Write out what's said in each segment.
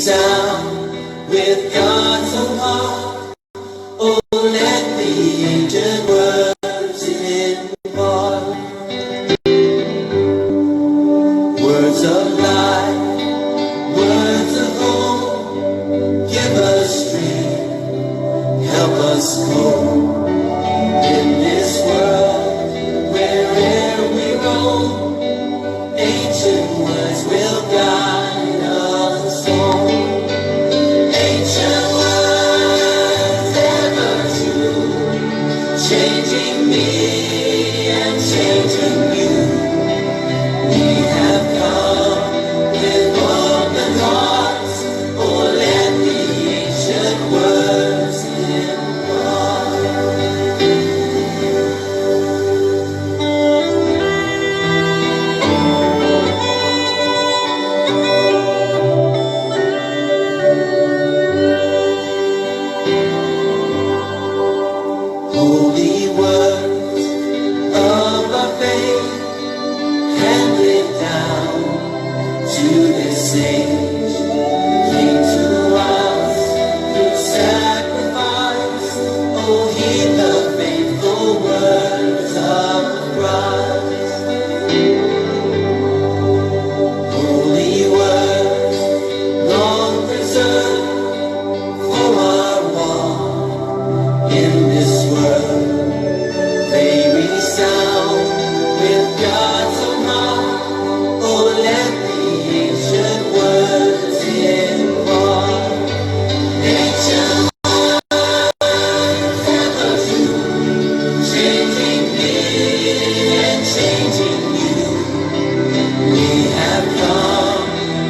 sound with God's own heart. Oh, let the ancient words impart words of life, words of hope. Give us strength, help us cope in this world wherever we roam. Ancient words will guide us home. Ancient words ever true, changing me and changing you. We have come with open hearts. Oh, let the ancient words holy words of our faith, handed down to this age, came to us through sacrifice. Oh, heed the faithful words of Christ. Holy words, long preserved for our walk in this world. They resound with God's own heart. Oh, let the ancient words impart. Ancient words ever true, changing me and changing you. We have come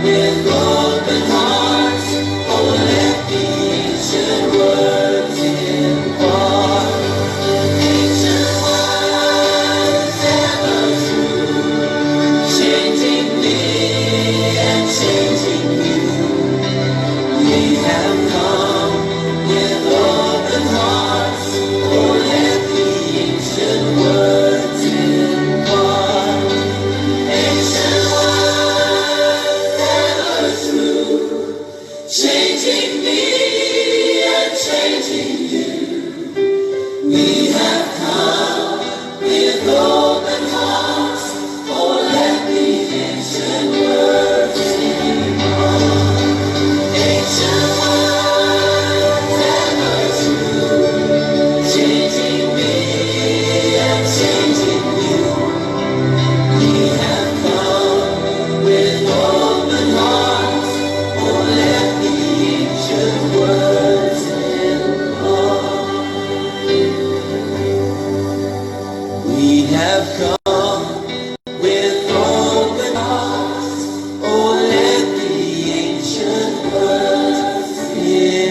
with open hearts. Oh, let the ancient words impart. Ancient words ever true, changing me and changing you. We have come with open hearts. Oh, let the ancient words impart. Ancient words ever true, changing me and changing you. We have come with open hearts. Oh, let the ancient words impart. Ancient words ever true, changing me and changing you. We have come with open hearts. Oh, let the ancient words impart. We have come with open hearts. Oh, let the ancient words impart.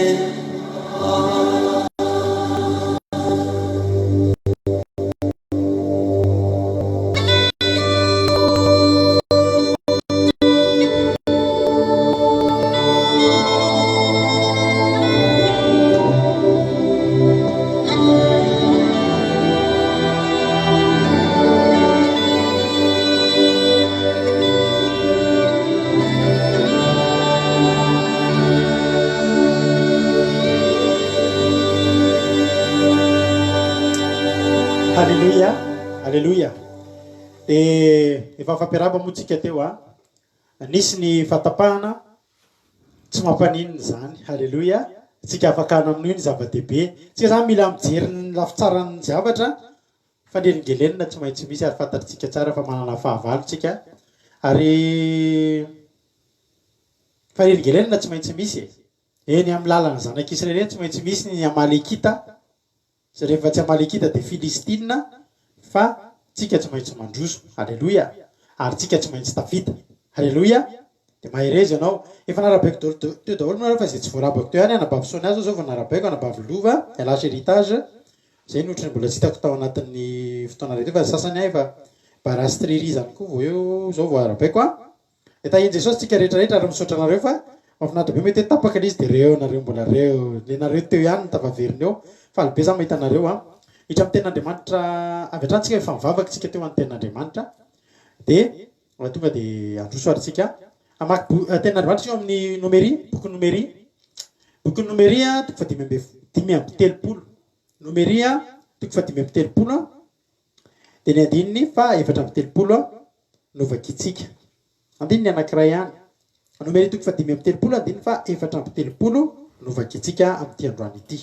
Halleluja, halleluja. Efa fampiaraba moa tsika teo nisy ny fatapahana tsy mampaninina zany. Halleluja. Tsika afakana amin'io ny zava-dehibe. Tsika zany mila mijery ny lafitsaran'ny zavatra fa nelingelenina tsy maintsy misy ary fantatritsika tsara fa manana fahavalo tsika ary fa nelingelenina tsy maintsy misy eny amin'ny lalana zanak'Israely eny tsy maintsy misy ny Amalekita. Sy rehefa tsy Amalekita dia Filistina fa tsika tsy maintsy mandroso. Halleluja. Ary tsika tsy maintsy tafita. Halleluja. Dia maherezy ianao efa narabaiko teo daholo nareo fa izay tsy voarabako teo ihany anabavy Sonia zao vao narabaiko anabavy Lova Elasy héritage. Zay notrany mbola tsy hitako tao anatin'ny fotoana rehetra fa sasany ahy fa barastrery zany koa vao eo zao vao arabaiko Tahin Jesosy tsika rehetrarehetra ary misaotra anareo fa mahafinaritra be mety tapaka izy dia reo nareo mbola reo le nareo teo ihany tavaveriny eo fa albe za mahita anareo hitra amin'ny tenin'Andriamanitra avy hatrany efa mivavaka tsika teo amin'ny tenin'Andriamanitra dia tonga dia androso ary tsika amaky tena androvatry io amin'ny nomeria boky nomeria boky nomeria toko fa dimy amby telopolo nomeria toko fa dimy amby telopolo dia ny andininy fa efatra amby telopolo novakitsika andininy anankiray ihany nomeria toko fa dimy amby telopolo andininy fa efatra amby telopolo novakitsika amin'ity androany ity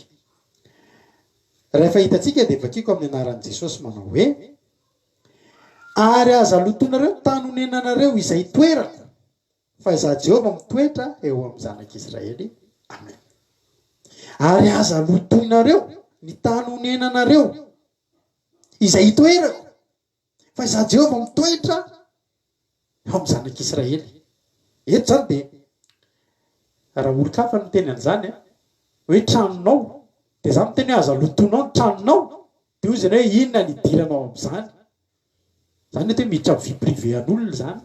rehefa hitatsika dia vakiko amin'ny anaran'i Jesosy manao hoe ary aza lotonareo tanonenanareo izay toerana fa izaho Jehova mitoetra eo amin'ny zanak'Israely amen ary aza lotonareo ny tanonenanareo izay toerana fa izaho Jehova mitoetra eo amin'ny zanak'Israely eto zany dia raha olo-kafa no teny an'izany hoe tranonao dia za miteny hoe aza lotonao ny tranonao dia hoy zany hoe inona ny idiranao amin'izany zany hoe miditra amin'ny vie privé an'olona zany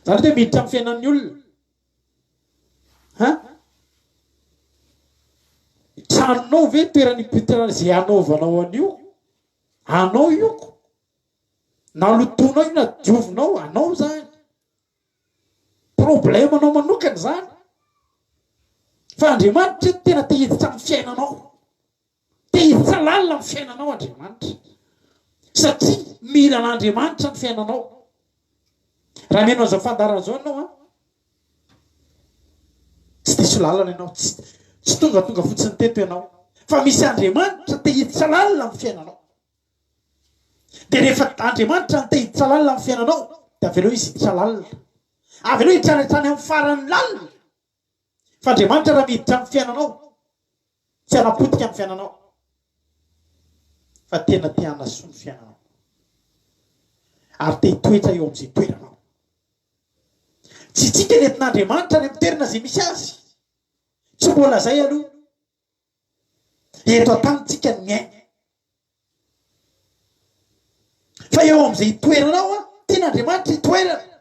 zany hoe miditra amin'ny fiainan'ny olona tranonao ve toerany pitrana zay anaovanao an'io anao ioko na lotonao io na diovinao anao zany problemanao manokana zany fa Andriamanitra tena te hiditra amin'ny fiainanao te hiditra lalina amin'ny fiainanao Andriamanitra satria mila an'Andriamanitra ny fiainanao raha meno an'izao fandarana zao ianao tsy diso lalana ianao tsy tonga fotsiny teto ianao fa misy Andriamanitra te hiditra lalina amin'ny fiainanao dia rehefa Andriamanitra no te hiditra lalina amin'ny fiainanao dia avy eo izy hiditra lalina avy eo hitranatrany amin'ny farany lalina fa Andriamanitra raha miditra amin'ny fiainanao tsy hanapotika amin'ny fiainanao fa tena te hanasoa ny fiainanao ary te hitoetra eo amin'izay toeranao tsy tsika nentin'Andriamanitra ny mitoerana izay misy azy tsy mbola zay aloha eto an-tanitsika ny miaina fa eo amin'izay toeranao tena Andriamanitra hitoerana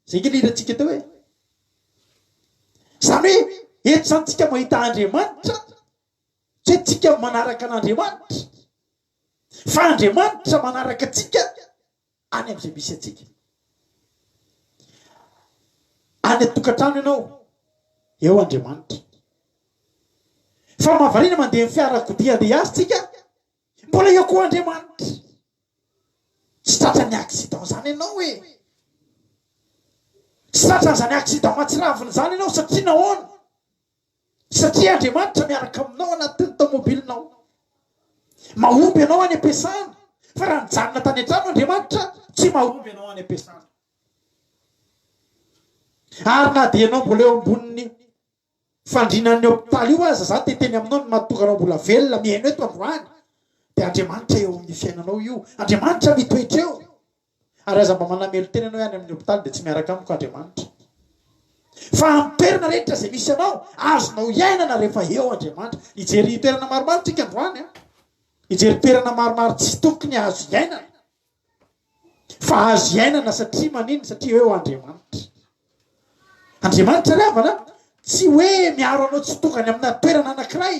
zay nge lirantsika teo hoe zany hoe eto zany tsika mahita Andriamanitra tsy hoe tsika manaraka an'Andriamanitra fa Andriamanitra manaraka atsika any amin'izay misy atsika any atokantrano ianao eo Andriamanitra fa mahavariana mandeha ny fiarakodia andeha azy tsika mbola eo koa Andriamanitra tsy tratran'ny accident zany ianao hoe tsy tratran'izany accident matsiravina zany ianao satria nahoana satria Andriamanitra miaraka aminao anatin'ny tomobilinao mahomby ianao any am-piasana fa raha nijanona tany an-trano Andriamanitra tsy mahomby ianao any am-piasana ary na dia ianao mbola eo ambonin'ny fandrinan'ny hopitaly io aza za teteny aminao ny mahatonga anao mbola velona mihaino eto androany dia Andriamanitra eo amin'ny fiainanao io Andriamanitra mitoetra eo ary aza mba manamelo tena ianao ihany amin'ny hopitaly dia tsy miaraka amiko Andriamanitra fa amin'ny toerana rehetra izay misy anao azonao iainana rehefa eo Andriamanitra hijery toerana maromaro tsika androany hijery toerana maromaro tsy tokony azo iainana fa azo iainana satria manino satria eo Andriamanitra Andriamanitra ry havana tsy hoe miaro anao tsy tongany amina toerana anankiray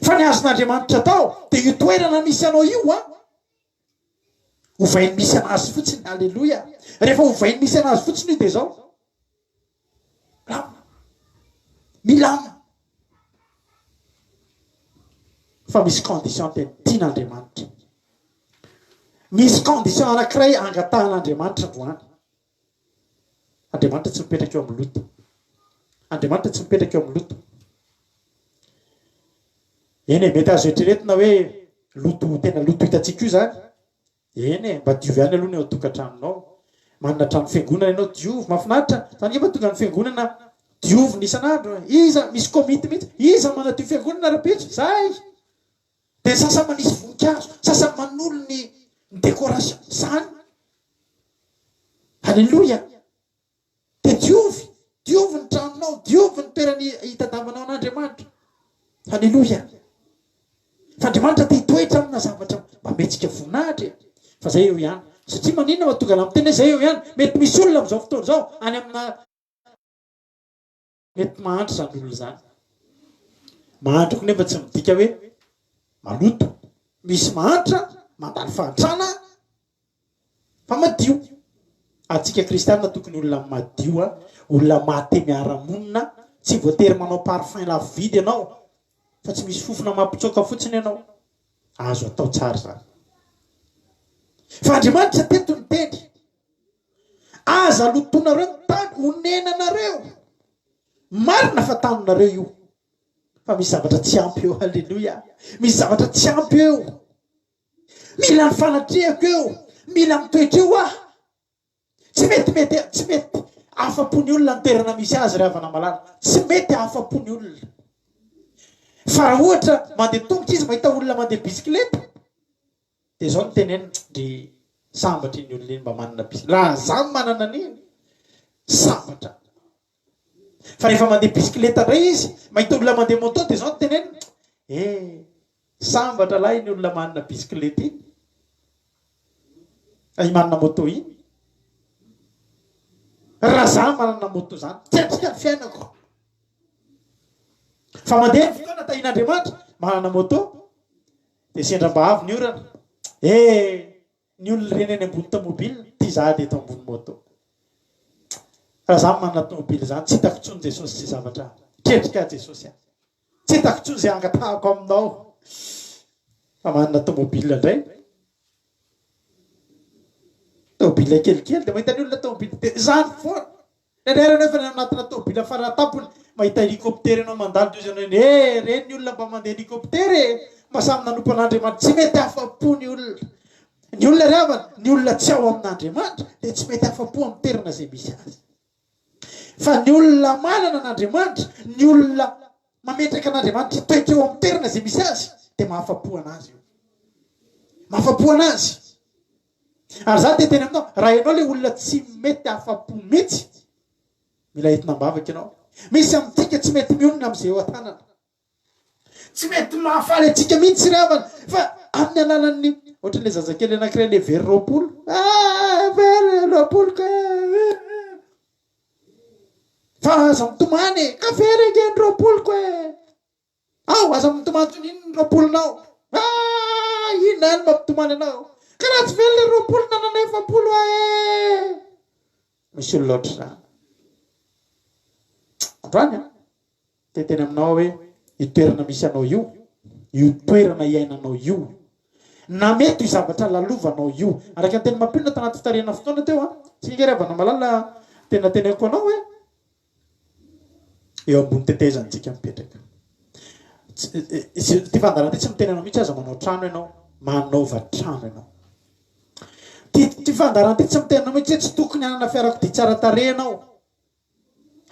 fa ny azon'Andriamanitra atao dia io toerana misy anao io hovainy misy anazy fotsiny alleloia rehefa hovainy misy anazy fotsiny io dia zao milama fa misy condition tena tian'Andriamanitra misy condition anankiray angatahan'Andriamanitra androany Andriamanitra tsy mipetraka eo amin'ny loto Andriamanitra tsy mipetraka eo amin'ny loto eny mety azo eritreretina hoe loto tena loto hitantsika io zany eny mba diovy ihany aloha ny eo tokantranonao manana trano fiangonana ianao diovy mahafinaritra zany mba tonga ny fiangonana diovy ny isan'andro iza misy komity mihitsy iza manadio fiangonana ara-petro zay dia sasany manisy voninkazo sasany manolo ny décoration zany alleloia dia diovy ny tranonao diovy ny toerany hitadavanao an'Andriamanitra alleloia fa Andriamanitra te hitoetra amina zavatra mba metsika voninahitra fa zay eo ihany satria maninona mahatonga ana miteny hoe zay eo ihany mety misy olona amin'izao fotoana izao any amina mety mahandro zany olona zany mahandroko nefa tsy midika hoe maloto misy mahantra mandalo fahantrana fa madio atsika kristianina tokony olona madio olona maty miara-monina tsy voatery manao parfum la vidy ianao fa tsy misy fofona mampitsoaka fotsiny ianao azo atao tsara zany fa Andriamanitra teto ny teny aza lotonareo ny tany honenanareo marina fa tanonareo io fa misy zavatra tsy ampy eo. Halleloja. Misy zavatra tsy ampy eo, mila ny fanatrehako eo, mila mitoetra eo tsy mety afapony olona ny toerana misy azy ry havana malala, tsy mety afapony olona. Fa raha ohatra mandeha tongotra izy mahita olona mandeha bisikileta dia zao ny tenenina de sambatra iny olona iny mba manana bisikileta. Raha zaho manana an'iny sambatra. Fa rehefa mandeha bisikileta indray izy mahita olona mandeha moto dia zao ny tenenina sambatra lahy iny olona manana bisikileta iny ay manana moto iny. Raha zaho manana moto zany tsetrika ny fiainako. Fa mandeha ny fotoana tahin'Andriamanitra manana moto dia sendra mba avy ny orana ny olona reny any ambony tomobily tia zahady eto ambony moto. Raha zaho manana tomobily zany tsy hitako intsony Jesosy tsy zavatra ketrika Jesosy tsy hitako intsony izay angatahako aminao. Fa manana tomobily indray tomobile kelikely dia mahita ny olona tomobile dia zany foana. Rerana efa anatina tomobile faratapony mahita hélicoptère ianao mandalo toy izany reny ny olona mba mandeha hélicoptère mba samy nanompo an'Andriamanitra. Tsy mety afapo ny olona. Ny olona ry havana, ny olona tsy ao amin'Andriamanitra dia tsy mety afapo amin'ny toerana izay misy azy. Fa ny olona manana an'Andriamanitra, ny olona mametraka an'Andriamanitra toetra eo amin'ny toerana izay misy azy dia mahafapo anazy io, mahafapo anazy. Ary za te teny aminao, raha ianao ilay olona tsy mety afapo mihitsy, mila entina mbavaka ianao. Misy amintsika tsy mety mionona amin'izay eo an-tanana, tsy mety mahafaly antsika mihitsy ry havana. Fa amin'ny alalan'ny ohatran'ilay zazakely anankiray ilay very roapolo very roapolo ka fa aza mitomany ka very ngeny roapolo ko aza mitomany toy iny ny roapolonao inona any mampitomany anao ka raha tsy very le roapolo nanana efapolo misy olona loatra zany. Andrany te teny aminao hoe io toerana misy anao io toerana iainanao io na mety io zavatra lalovanao io. Araka ny teny mampilona tanaty fitarihana fotoana teo tsy ry havana malala tena teneko anao hoe eo ambony tetezana tsika mipetraka. Ty fandarana ty tsy miteny anao mihitsy aza manao trano ianao, manaova trano ianao. Ty fandarana ty tsy miteny anao mihitsy tsy tokony hanana fiarakodia tsara tarehy ianao.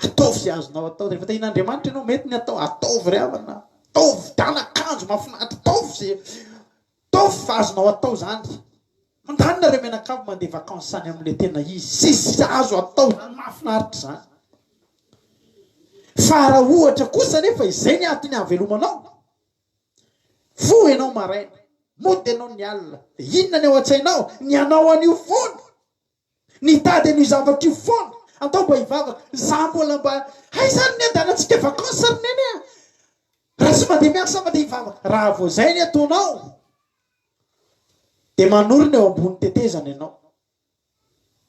Ataovy izay azonao atao. Rehefa tahin'Andriamanitra ianao mety ny atao, ataovy ry havana, ataovy danakanjo mahafinaritra, ataovy fa azonao atao zany. Mandanonareo menakavy mandeha vakansy sany amin'ilay tena izy, sisy azo atao zany mahafinaritra zany. Fa raha ohatra kosa nefa izay ny antony havelomanao, fo ianao maraina, mody ianao ny alina, dia inona ny ao an-tsainao? Ny anao an'io foana, ny tady an'io zavatra io foana. Atao mba hivavaka, za mbola mba haizany ny andanantsika vakansy rineny raha tsy mandeha miasa mandeha hivavaka. Raha vao zay ny ataonao dia manorina eo ambony tetezana ianao.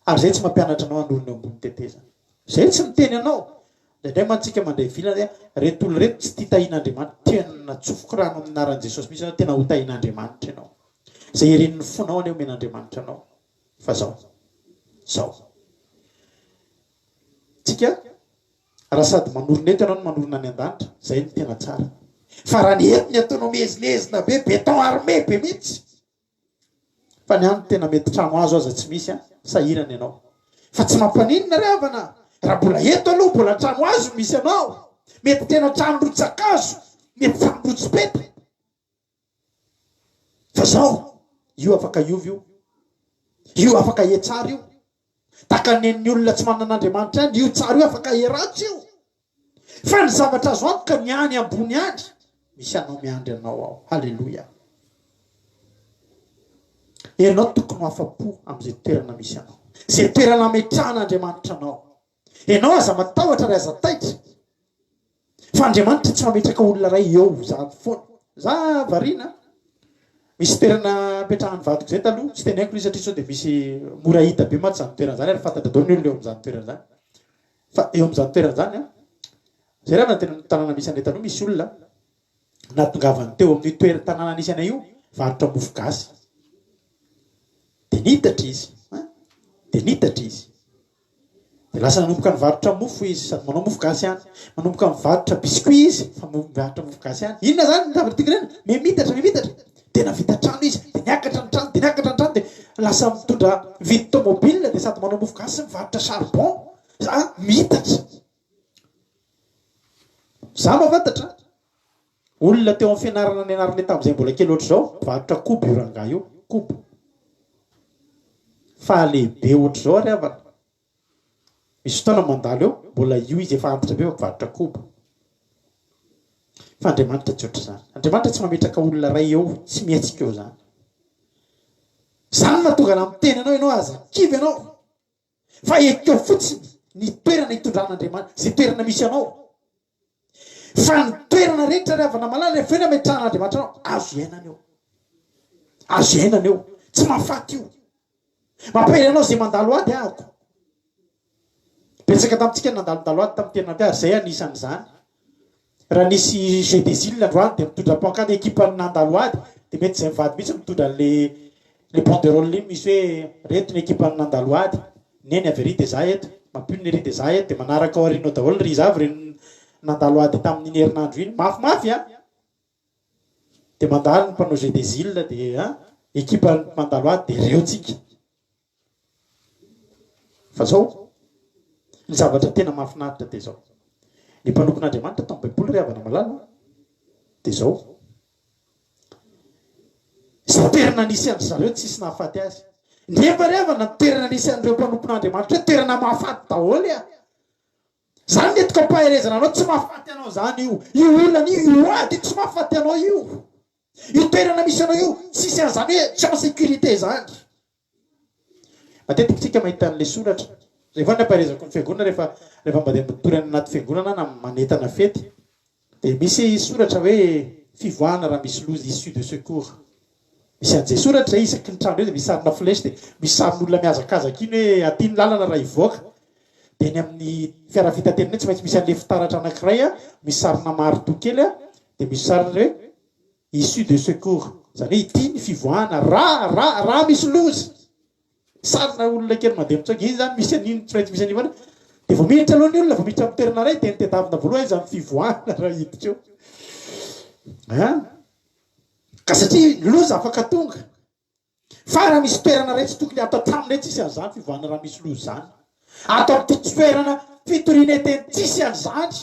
Ary zay tsy mampianatra anao hanorina eo ambony tetezana. Zay tsy miteny anao. Indray mantsika mandray vilana reto olo reto tsy tia tahin'Andriamanitra, tena tsofoko rano amin'ny anaran'i Jesosy misy ianao tena ho tahin'Andriamanitra ianao. Zay heren'ny fonao any omen'Andriamanitra anao. Fa zao tsika raha sady manorina eto ianao no manorina any an-danitra, zay ny tena tsara. Fa raha ny etiny ataonao mezilezina be, beton armé be mihitsy, fa ny any tena mety trano azo aza tsy misy sahirana ianao. Fa tsy mampaninona ry havana. Raha mbola eto aloha mbola trano azo misy anao, mety tena trano rotsakazo, mety trano rotsim-peta. Fa zao io afaka iovy io afaka hiatsara io. Takanen'ny olona tsy manana Andriamanitra any io tsara io afaka hiaratsy io. Fa ny zavatra azo antoka ny any ambony any misy anao miandry anao ao. Halleloja. Ianao tokony afapo amin'izay toerana misy anao, zay toerana ametrahan'Andriamanitra anao. Ianao aza matahotra ry aza taitra, fa Andriamanitra tsy mametraka olona ray eo zany foana. Za variana misy toerana petrahany vadiko zay taloha tsy tenaiko izy satria sao dia misy mora hita be maty zany toerana zany ary fantatra daholo ny olona eo amin'izany toerana zany fa eo amin'izany toerana zany a zay raha na tena tanàna misy anay taloha misy olona natongavany teo amin'ny toerana tanàna nisy anay io varotra mofo gasy dia nitatra izy dia nitatra izy dia lasa nanomboka nivarotra mofo izy sady manao mofo gasy ihany manomboka mivarotra biscuit izy fa mivarotra mofo gasy ihany inona zany nitavatra tika reny memitatra dia navita trano izy dia niakatra ny trano dia niakatra ny trano dia lasa mitondra vidy tomobile dia sady manao mofo gasy mivarotra charbon za mitatra za mafantatra olona teo amin'ny fianarana ny anarana tamin'izay mbola kely oatra zao mivarotra kobo io rangah io kobo fahalehibe oatra zao ary avana misy fotoana mandalo eo mbola io izy efa antitra be mivarotra kobo fa Andriamanitra tsy oatra zany Andriamanitra tsy mametraka olona ray eo tsy mihatsika eo zany zany mahatonga na miteny anao ianao aza kivy ianao fa ekeo fotsiny ny toerana hitondran'Andriamanitra zay toerana misy anao fa ny toerana rehetra ry havana malala rehefa hoe nametrahan'Andriamanitra anao azo iainana eo azo iainana eo tsy mahafaty io mampahely anao zay mandalo ady ahako betsaka tamintsika nandalondalo ady tamin'ny tena mpiary zay anisan'izany raha nisy jeu des îles androany dia mitondra pankady ekipa nandalo ady dia mety zay mivady mihitsy mitondra le banderole iny misy hoe reto ny ekipa nandalo ady neny avery dia za eto mampino ny ery dia za eto dia manaraka ao arinao daholo ry zavy reny nandalo ady tamin'iny herinandro iny mafimafy a dia mandalo ny mpanao jeu des îles dia ekipa mandalo ady dia reo tsika fa zao ny zavatra tena mahafinaritra dia zao ny mpanompon'Andriamanitra tao amin'ny baiboly ry havana malala dia zao zay toerana nisy andry zareo tsisy nahafaty azy nefa ry havana toerana nisy andreo mpanompon'Andriamanitra hoe toerana mahafaty daholo a zany mety ka mpaherezana anao tsy mahafaty anao zany io olana io ady tsy mahafaty anao io toerana misy anao io tsisy an'izany hoe tsy en sécurité zany matetika tsika mahita an'le soratra rehefa nampaherezako ny fiangonana rehefa mandeha mitory any anaty fiangonana na manentana fety dia misy soratra hoe fivoahana raha misy loza issue de secours misy an'izay soratra zay isaky ny trano eo dia misy sarina flèche dia misy sarin'olona mihazakazaka iny hoe atiany lalana raha ivoaka dia ny amin'ny fiara fitaterana tsy maintsy misy an'le fitaratra anankiray a misy sarina marito kely a dia misy sarina hoe issue de secours zany hoe ity ny fivoahana raha misy loza sarina olona kely mandeha mitsoaka iny zany misy an'iny tsy maintsy misy an'iny dia vao miditra aloha ny olona vao miditra amin'ny toerana ray dia nitedavina voalohany zany fivoahana raha hiditra eo ka satria loza afaka tonga fa raha misy toerana ray tsy tokony atao taminy tsisy an'izany fivoahana raha misy loza zany atao amin'ity toerana fitoriana teny tsisy an'izany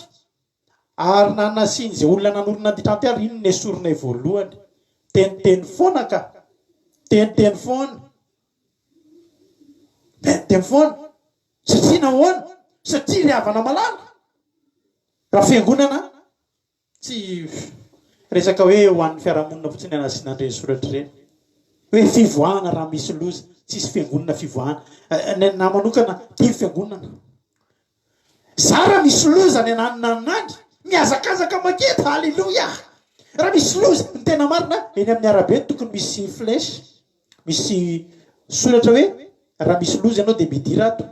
ary nanasiny zay olona nanorona anditrany ty ary iny ny esorona voalohany teniteny foana ka teniteny foana teniteny foana satria nahoana satria ry havana malala raha fiangonana tsy resaka hoe ho an'ny fiarahamonina fotsiny anasiana andreny soratra ireny hoe fivoahana raha misy loza tsisy fiangonana fivoahana na manokana tia fiangonana za raha misy loza ny ananina amin'andry miazakazaka makety halleloia raha misy loza ny tena marina eny amin'ny arabe tokony misy flèche misy soratra hoe raha misy loza ianao dia midira ato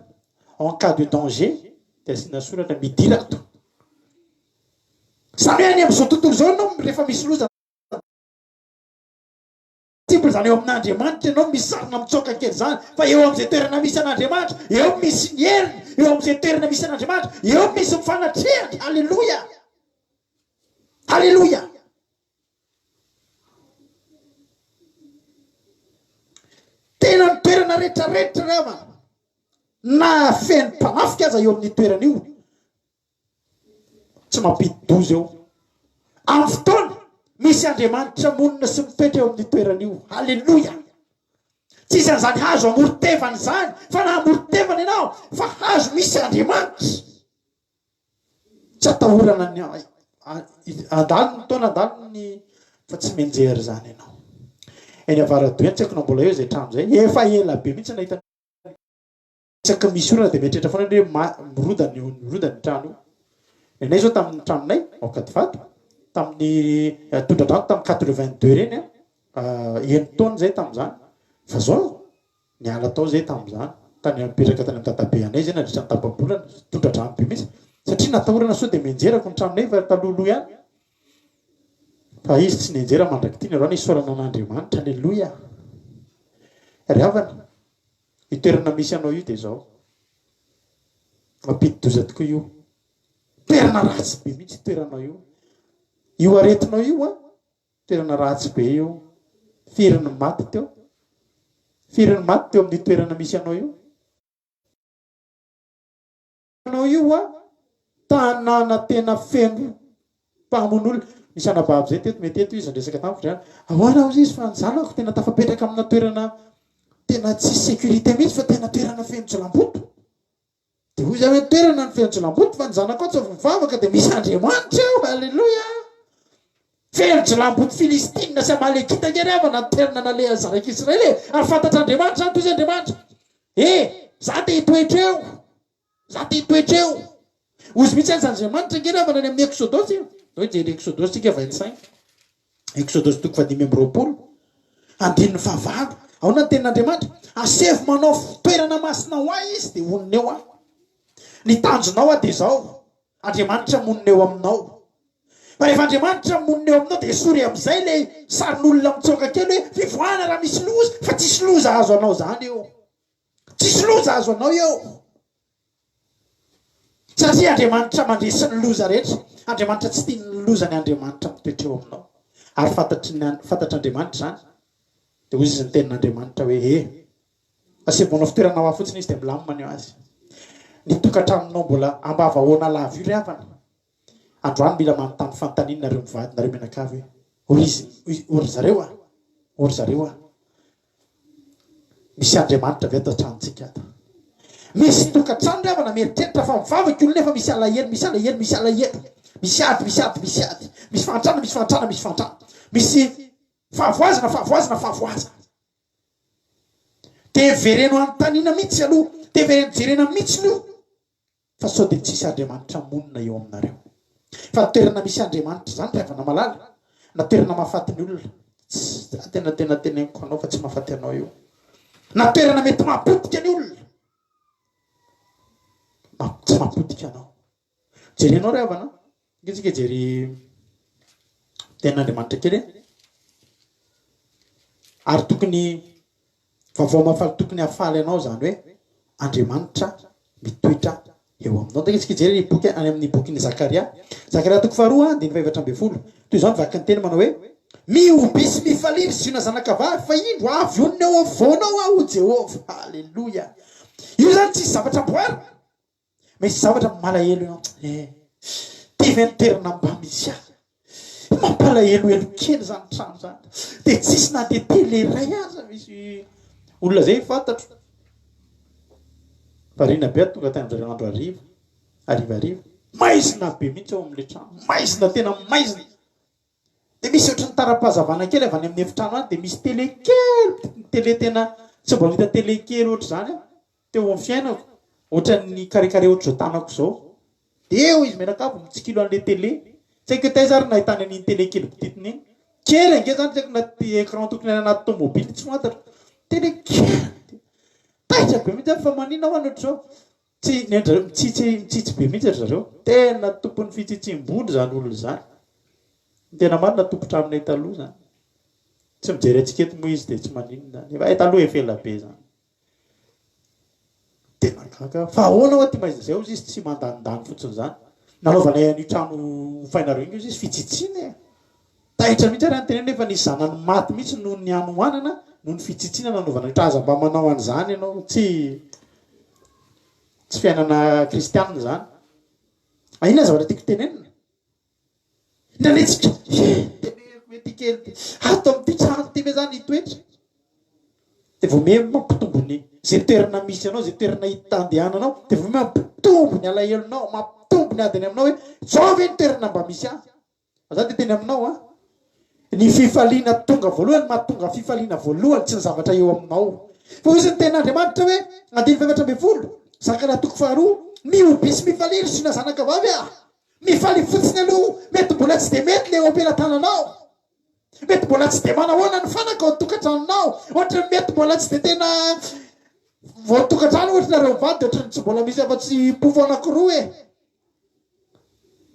en cas de danger dia asiana soratra midira ato zany hoe any amin'izao tontolo zao ianao rehefa misy loza simple zany eo amin'Andriamanitra ianao misy sarina mitsoaka kely zany fa eo amin'izay toerana misy an'Andriamanitra eo misy ny heriny eo amin'izay toerana misy an'Andriamanitra eo misy mifanatrehany halleloia halleloia tena ny toerana rehetrarehetra rava na feny mpanafika aza eo amin'ny toerana io tsy mampidi-doza eo amin'ny fotoana misy Andriamanitra monina sy mipetra eo amin'ny toerana io halleloia tsisy an'izany hazo amorotevana zany fa na amorotevana ianao fa hazo misy Andriamanitra tsy atahorana ny andalony taona andalony fa tsy menjery zany ianao eny avaradoeny tsy haiko na mbola eo zay trano zay efa ela be mihitsy nahita tsaky misy orana dia metrehtra foana hoe mirodany ny trano io nenay zao tamin'ny tranonay aokadivato tamin'ny tondradrano tamin'ny 82 reny eny taona zay tamin'izany fa zao niala tao zay tamin'izany tany mipetraka tany amin'ny tatabe anay zay nadritra ny tapabolana tondradrano be mihitsy satria natahorana sao de mienjerako ny tranonay fa talohaloha ihany fa izy tsy nienjera mandraky ty nareo nisorana an'Andriamanitra aleloia ry havana itoerana misy anao io de zao mampidi-doza tokoa io toerana ratsy be mihitsy toeranao io aretinao io a toerana ratsy be io firiny maty teo amin'ny toerana misy anao io a tanàna tena feno mpamon'olona misy anababo zay teto mety eto izy resaka tamiko ahoana ozy izy fa nyzanako tena tafapetraka amina toerana tena tsy sécurité mihitsy fa tena toerana fenotsolamboto de hoy za hoe toerana ny fenotsolamboto fa nyzanako ao tsy mivavaka de misy Andriamanitra eo alleloia fenotsolamboto Filistina sy Amalekita ngery avana ny toerana naleha zaraiky Israely ary fantatr'Andriamanitra zany toy izy Andriamanitra za te hitoetra eo ozy mihitsy an'Andriamanitra ngery avana any amin'ny Exodosy hoe jery Exodosy tsika 25 Exodosy toko 5:20 andininy fahavalo ao na ny tenin'Andriamanitra asevo manao toerana masina ho ahy izy de onina eo ny tanjonao de zao Andriamanitra monina eo aminao fa rehefa Andriamanitra monina eo aminao de sory am'izay le sarin'olona mitsoka kely hoe fivoana raha misy loza fa tsisy loza azo anao zany eo tsisy loza azo anao eo satria Andriamanitra mandresy ny loza rehetra Andriamanitra tsy tia ny loza ny Andriamanitra mitoetra eo aminao ary fantatr'Andriamanitra zany de ozy izy ny tenin'Andriamanitra hoe asevo manao fitoerana ho fotsiny izy de milamina eo azy nitokantramonao mbola ambavahoana lava io ry havana androany mila manontany fanontaniana nareo mivady nareo menakavy hoe ory zareo a misy Andriamanitra ve ato-tranontsika ato misy tokantrano ry havana mieritreritra fa mivavaka olo nefa misy alahelo misy ady misy fantrana misy fahavoazana de vereno anontaniana mihitsy aloha de vereno jerena mihitsy io fa sao de tsisy Andriamanitra monina eo aminareo fa toerana misy Andriamanitra zany ry havana malala na toerana mahafaty ny olona tena teneniko anao fa tsy mahafaty anao io na toerana mety mahapotika ny olona tsy mahapotika anao jerenao ry havana tsika jery tenin'Andriamanitra kely ary tokony vaovao mahafaly tokony hafaly anao zany hoe Andriamanitra mitoetra eo aminao tsika jery boky any amin'ny bokin'ny Zakaria toko 2:20 toy izao mivaky ny teny manao hoe miobe sy mifaliry syona zanakavavy fa indro avy onina eo avoanao aho Jehova halleloia io zany tsisy zavatra mboary misy zavatra malahelo io toerana mba misy mampalahelohelo kely zany trano zany de tsisy na de tele ray aza misy olona zay fantatro farina be tonga tany zareo andro ariva maizina be mihitsy ao amin'le trano maizina tena maizina de misy ohatry ny tara-pahazavana kely avy any amin'ny efitrano any de misy tele kely tena tsy mbola hita tele kely ohatry zany teo amin'ny fiainako ohatran'ny karekare ohatry zao tanako zao de eo izy menakavo mitsikilo an'le tele tsy haiko taiza ary nahitany an'iny tele kely bititiny iny kely ange zany tsy haiko naty écran tokony anaty tomobily tsy fantatra tele kely taitra be mihitsy fa manina hoany ohatry zao mitsitsy be mihitsy ry zareo tena tompon'ny fitsitsim-bolo zany olona zany tena marina tompotra aminay taloha zany tsy mijery atsika eto moa izy de tsy maninona efa taloha efela be zany tena gaga fa ahoana hoa ty maizina zay ozy izy tsy mandanindany fotsiny zany nanaovanay an'io trano fainareo iny izy fitsitsina taitra mihitsy ary anytenena efa nisy zanany maty mihitsy noho ny anohanana noho ny fitsitsina nanaovana traza mba manao an'izany ianao tsy fiainana kristianina zany ina zavatra tiako tenenina ndraletsika mety kely ato amin'ity trano ty ve zany hitoetra de vo me mampitombony zay toerana misy anao zay toerana hitandehananao de vo me mampitombony alahelonao mampitombony adiny aminao hoe zao ve ny toerana mba misy ahy zany de teny aminao ny fifaliana tonga voalohany mahatonga fifaliana voalohany tsy ny zavatra eo aminao fa ozy ny ten'Andriamanitra hoe 2:20 Zakaria 2:2 miobe sy mifaliry syna zanakavavy mifaly fotsiny aloha mety mbola tsy de mety le eo ampelantananao mety mbola tsy de manahoana ny fanaka ao tokantranonao ohatra mety mbola tsy de tena voatokantrano ohatra nareo mivady ohatrany tsy mbola misy afa-tsy pofo anankiroa e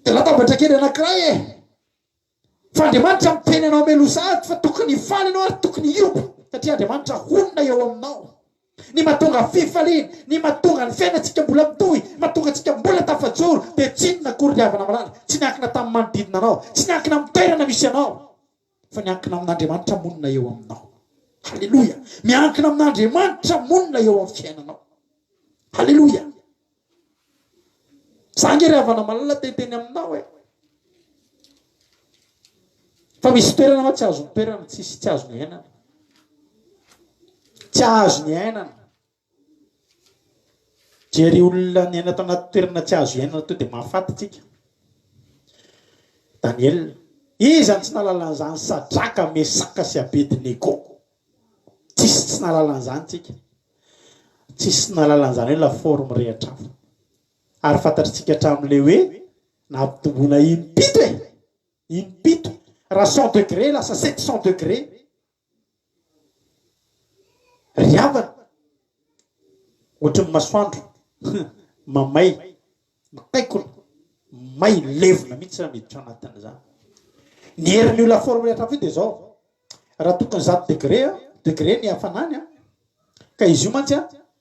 de latabatra kely anankiray e fa Andriamanitra miteny anao melosahady fa tokony faly anao ary tokony iobo satria Andriamanitra honona eo aminao ny mahatonga fifaliana ny mahatonga ny fiainantsika mbola mitohy mahatonga antsika mbola tafajoro de tsinona akory riavana malala tsy niankina tamin'ny manodidina anao tsy niankina amin'ny toerana misy anao fa niankina amin'Andriamanitra monina eo aminao. Halleluja. Miankina amin'Andriamanitra monina eo amin'ny fiainanao. Halleluja. Zange riavana malala teteny aminao e fa misy toerana ma tsy azo ny toerana tsy azo ny ainana tsy azo ny ainana jery olona ny aina tao anaty toerana tsy azo iainana to de mahafatytsika Daniel izany tsy nalalan'izany Sadraka Mesaka sy Abednego tsy nalalan'izany tsika tsisy nalalan'izany hoe lafaoro mirehatra hafa ary fantatritsika hatramin'le hoe nampitombona impito e impito raha 100 degré lasa 700 degré riavana ohatry ny masoandro mamay mikaikona may levona mihitsy raha miditra anatin'izany ny herin'io lafaoro mirehatra hafa io de zao raha tokony 0 degré degré ny hafanany ka izy io mantsy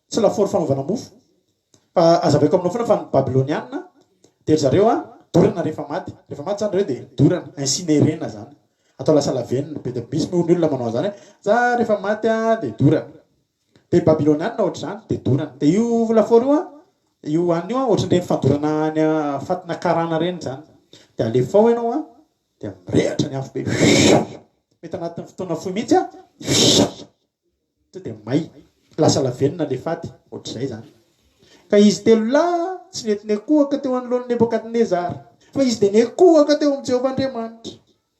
tsy lafaoro fanaovana mofo fa azavaiko aminao foana fa ny Babiloniana de zareo dorana rehefa maty zany reo de dorana incinérena zany atao lasa lavenina be de misy moa ny olona manao zany za rehefa maty de dorana de Babiloniana ohatra zany de dorana de io lafaoro io anio ohatran'ireny fandorana ny fatina karana reny zany de alefa ao ianao de mirehatra ny afo be mety anatin'ny fotoana fohy mihitsy to de may lasa lavenina le faty ohatr'izay zany ka izy telo la tsy nety nekohaka teo anoloan'ny Nebokadnezara fa izy de nekohaka teo amin'ny Jehovah'Andriamanitra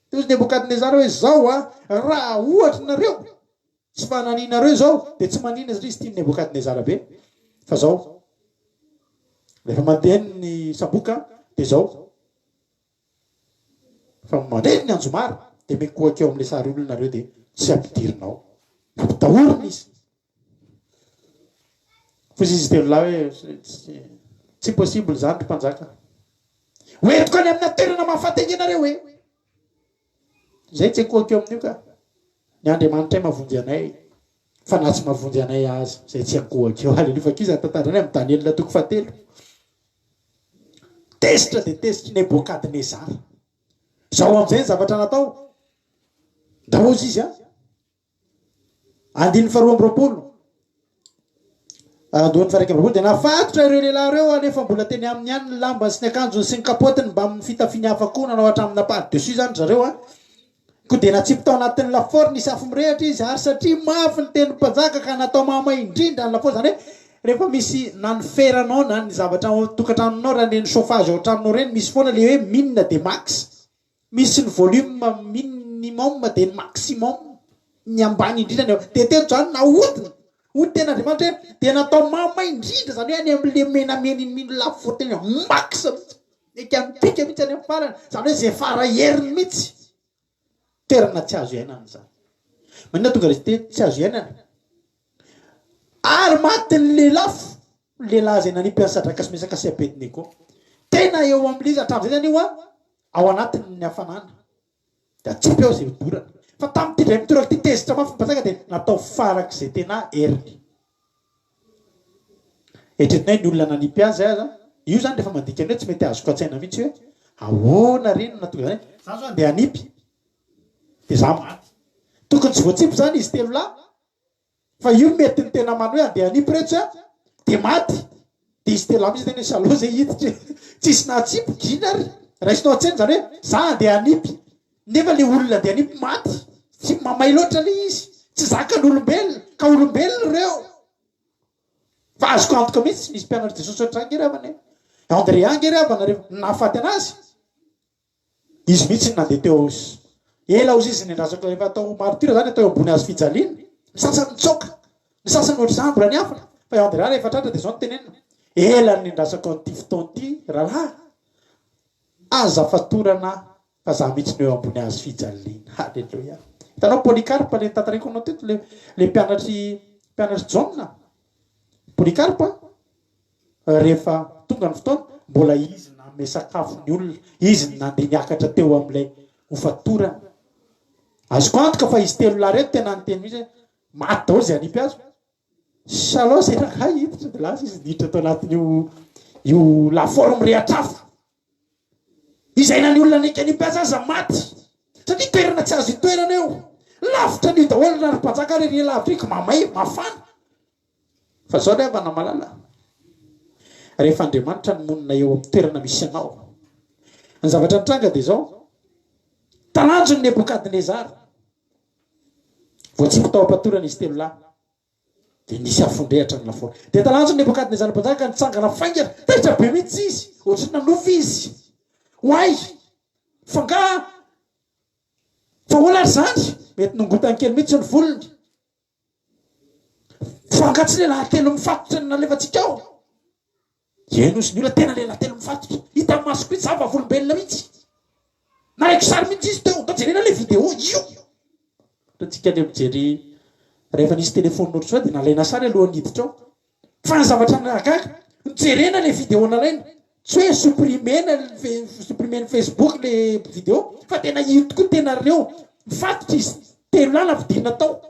teo izy Nebokadnezara hoe zao raha ohatra nareo tsy fananianareo zao de tsy manina izy tia Nebokadnezara be fa zao rehefa mandeha ny saboka de zao fa mandeha ny anjomara de mekohaka eo amin'le sary olonareo de tsy ampidirinao ampitahorina izy fa izy telo la hoe tsy possible zany ry mpanjaka hoentiko any amina toerana mahafaty anareo hoe zay tsy ekohaka eo amin'io ka ny Andriamanitra mavonjy anay fa na tsy mavonjy anay azy zay tsy akohaka eo haleluya fa kiza tantarany amin'ny Daniel toko 7 tesitra de tesitry Nebokadnezara zao amin'izay ny zavatra natao ndaozy izy andiny faharoa amby roapolo andohan'ny faraika amby roapolo de nafatotra ireo lehilahy reo anefa mbola teny amin'ny any ny lambany sy ny akanjony sy ny kapotiny mba amin'ny fitafiany hafa koa nanao hatramin'ny part dessus zany zareo ko de natsipy tao anatin'ny lafaoro nisy afo mirehatra izy ary satria mafy ny teny mpanjaka ka natao mamay indrindra ny lafaoro zany hoe rehefa misy na ny feranao na ny zavatra tokantranonao raha le ny chauffage ao tranonao reny misy foana le hoe minina de max misy ny volume minimum de ny maximum ny ambany indrindra de telo zany nahodina ody tena Andriamanitra hoe de natao mamay indrindra zany hoe any am'le menamena iny mino lafaoro tena max eka mipika mihitsy any amin'ny farany zany hoe zay fara heriny mihitsy toerana tsy azo iainana zany manina tonga resy tsy azo iainana ary matiny le lafo lehilahy zay nanipy any Sadraka sy Mesaka sy Abednego tena eo amin'izy hatramin'izay zany io ao anatiny ny hafanana de atsipy eo zay dorana fa tamin'ity dray mitoraka ty tezitra mafy mpanjaka de natao farak'izay tena heriny etretinay ny olona nanipy azy aza io zany rehefa mandika any hoe tsy mety azoko an-tsaina mihitsy hoe ahoana reny natonga zany za zany de anipy de za maty tokony tsy voatsipy zany izy telo la fa io mety ny tena mano hoe andeha anipy rehetra de maty de izy telo amitsy tena salo zay hiditra tsisy natsipy ginary raisinao an-tsaina zany hoe za andeha anipy nefa le olona andeha anipy maty tsy mamay loatra le izy tsy zakan'olombelona ka olombelona reo fa azoko antoka mihitsy nisy mpianatra Jesosy ohatrany ngeravana Andrea ngeravana rehefa nahafaty anazy izy mihitsy nandeha teo ela ozy izy nendrasako rehefa atao martyr zany atao ambony azo fijaliana ny sasany mitsoka ny sasany ohatry zany mbola niafana fa Andrea rehefa tratra de zao ny tenenina ela nendrasako an'ity fotoana ity rahalahy aza fatorana fa za mihitsy ny eo ambony azo fijaliana. Halleloia. Hitanao Polycarpe le tantariko anao teto le mpianatry Jauna. Polycarpe rehefa tonga ny fotoana mbola izy nanome sakafo ny olona, izy nandeha niakatra teo amin'ilay hofatorana. Azoko antoka fa izy telo lahy reto tena nyteny mihitsy maty daholo zay anipy azo. Salao zay raha hiditra dia lasa izy niditra tao anatin'io lafaoro mirehatra hafa. Izay na ny olona nika anipy azy aza maty. Satria toerana tsy azo itoerana eo. Lavitra ny daholo na mpanjaka rery lavitra iko mamay mafana. Fa zao le avana malala. Rehefa Andriamanitra ny monina eo amin'ny toerana misy anao. Ny zavatra nitranga dia zao. Talanjo ny Nebukadnezara. Voatsiko tao ampatorana izy telo lahy. Dia nisy afondrehatra ny lafaoro. Dia talanjo ny Nebukadnezara mpanjaka nitsangana faingana. Taitra be mihitsy izy. Ohatrany nanofy izy. Hoay. Fa olana zany. Mety nongotany kely mihitsy ny volony. Fa tsy lehilahy telo mifatotra ny nalefantsika ao. Ienosy ny olona tena lehilahy telo mifatotra. Hita amin'ny masoko mihitsy zava volombelona mihitsy. Naraiky sary mihitsy izy teo. Da jerena le vidéo io. Tatsika le mijery rehefa nisy telefôny ohatry zao dia nalaina sary alohan'ny hiditra ao. Fa ny zavatra nahagaga jerena le vidéo nalaina. Tsy hoe supprimer Facebook le vidéo fa tena io tokoa tena reo mifatotra izy telo lahy nampidinina tao.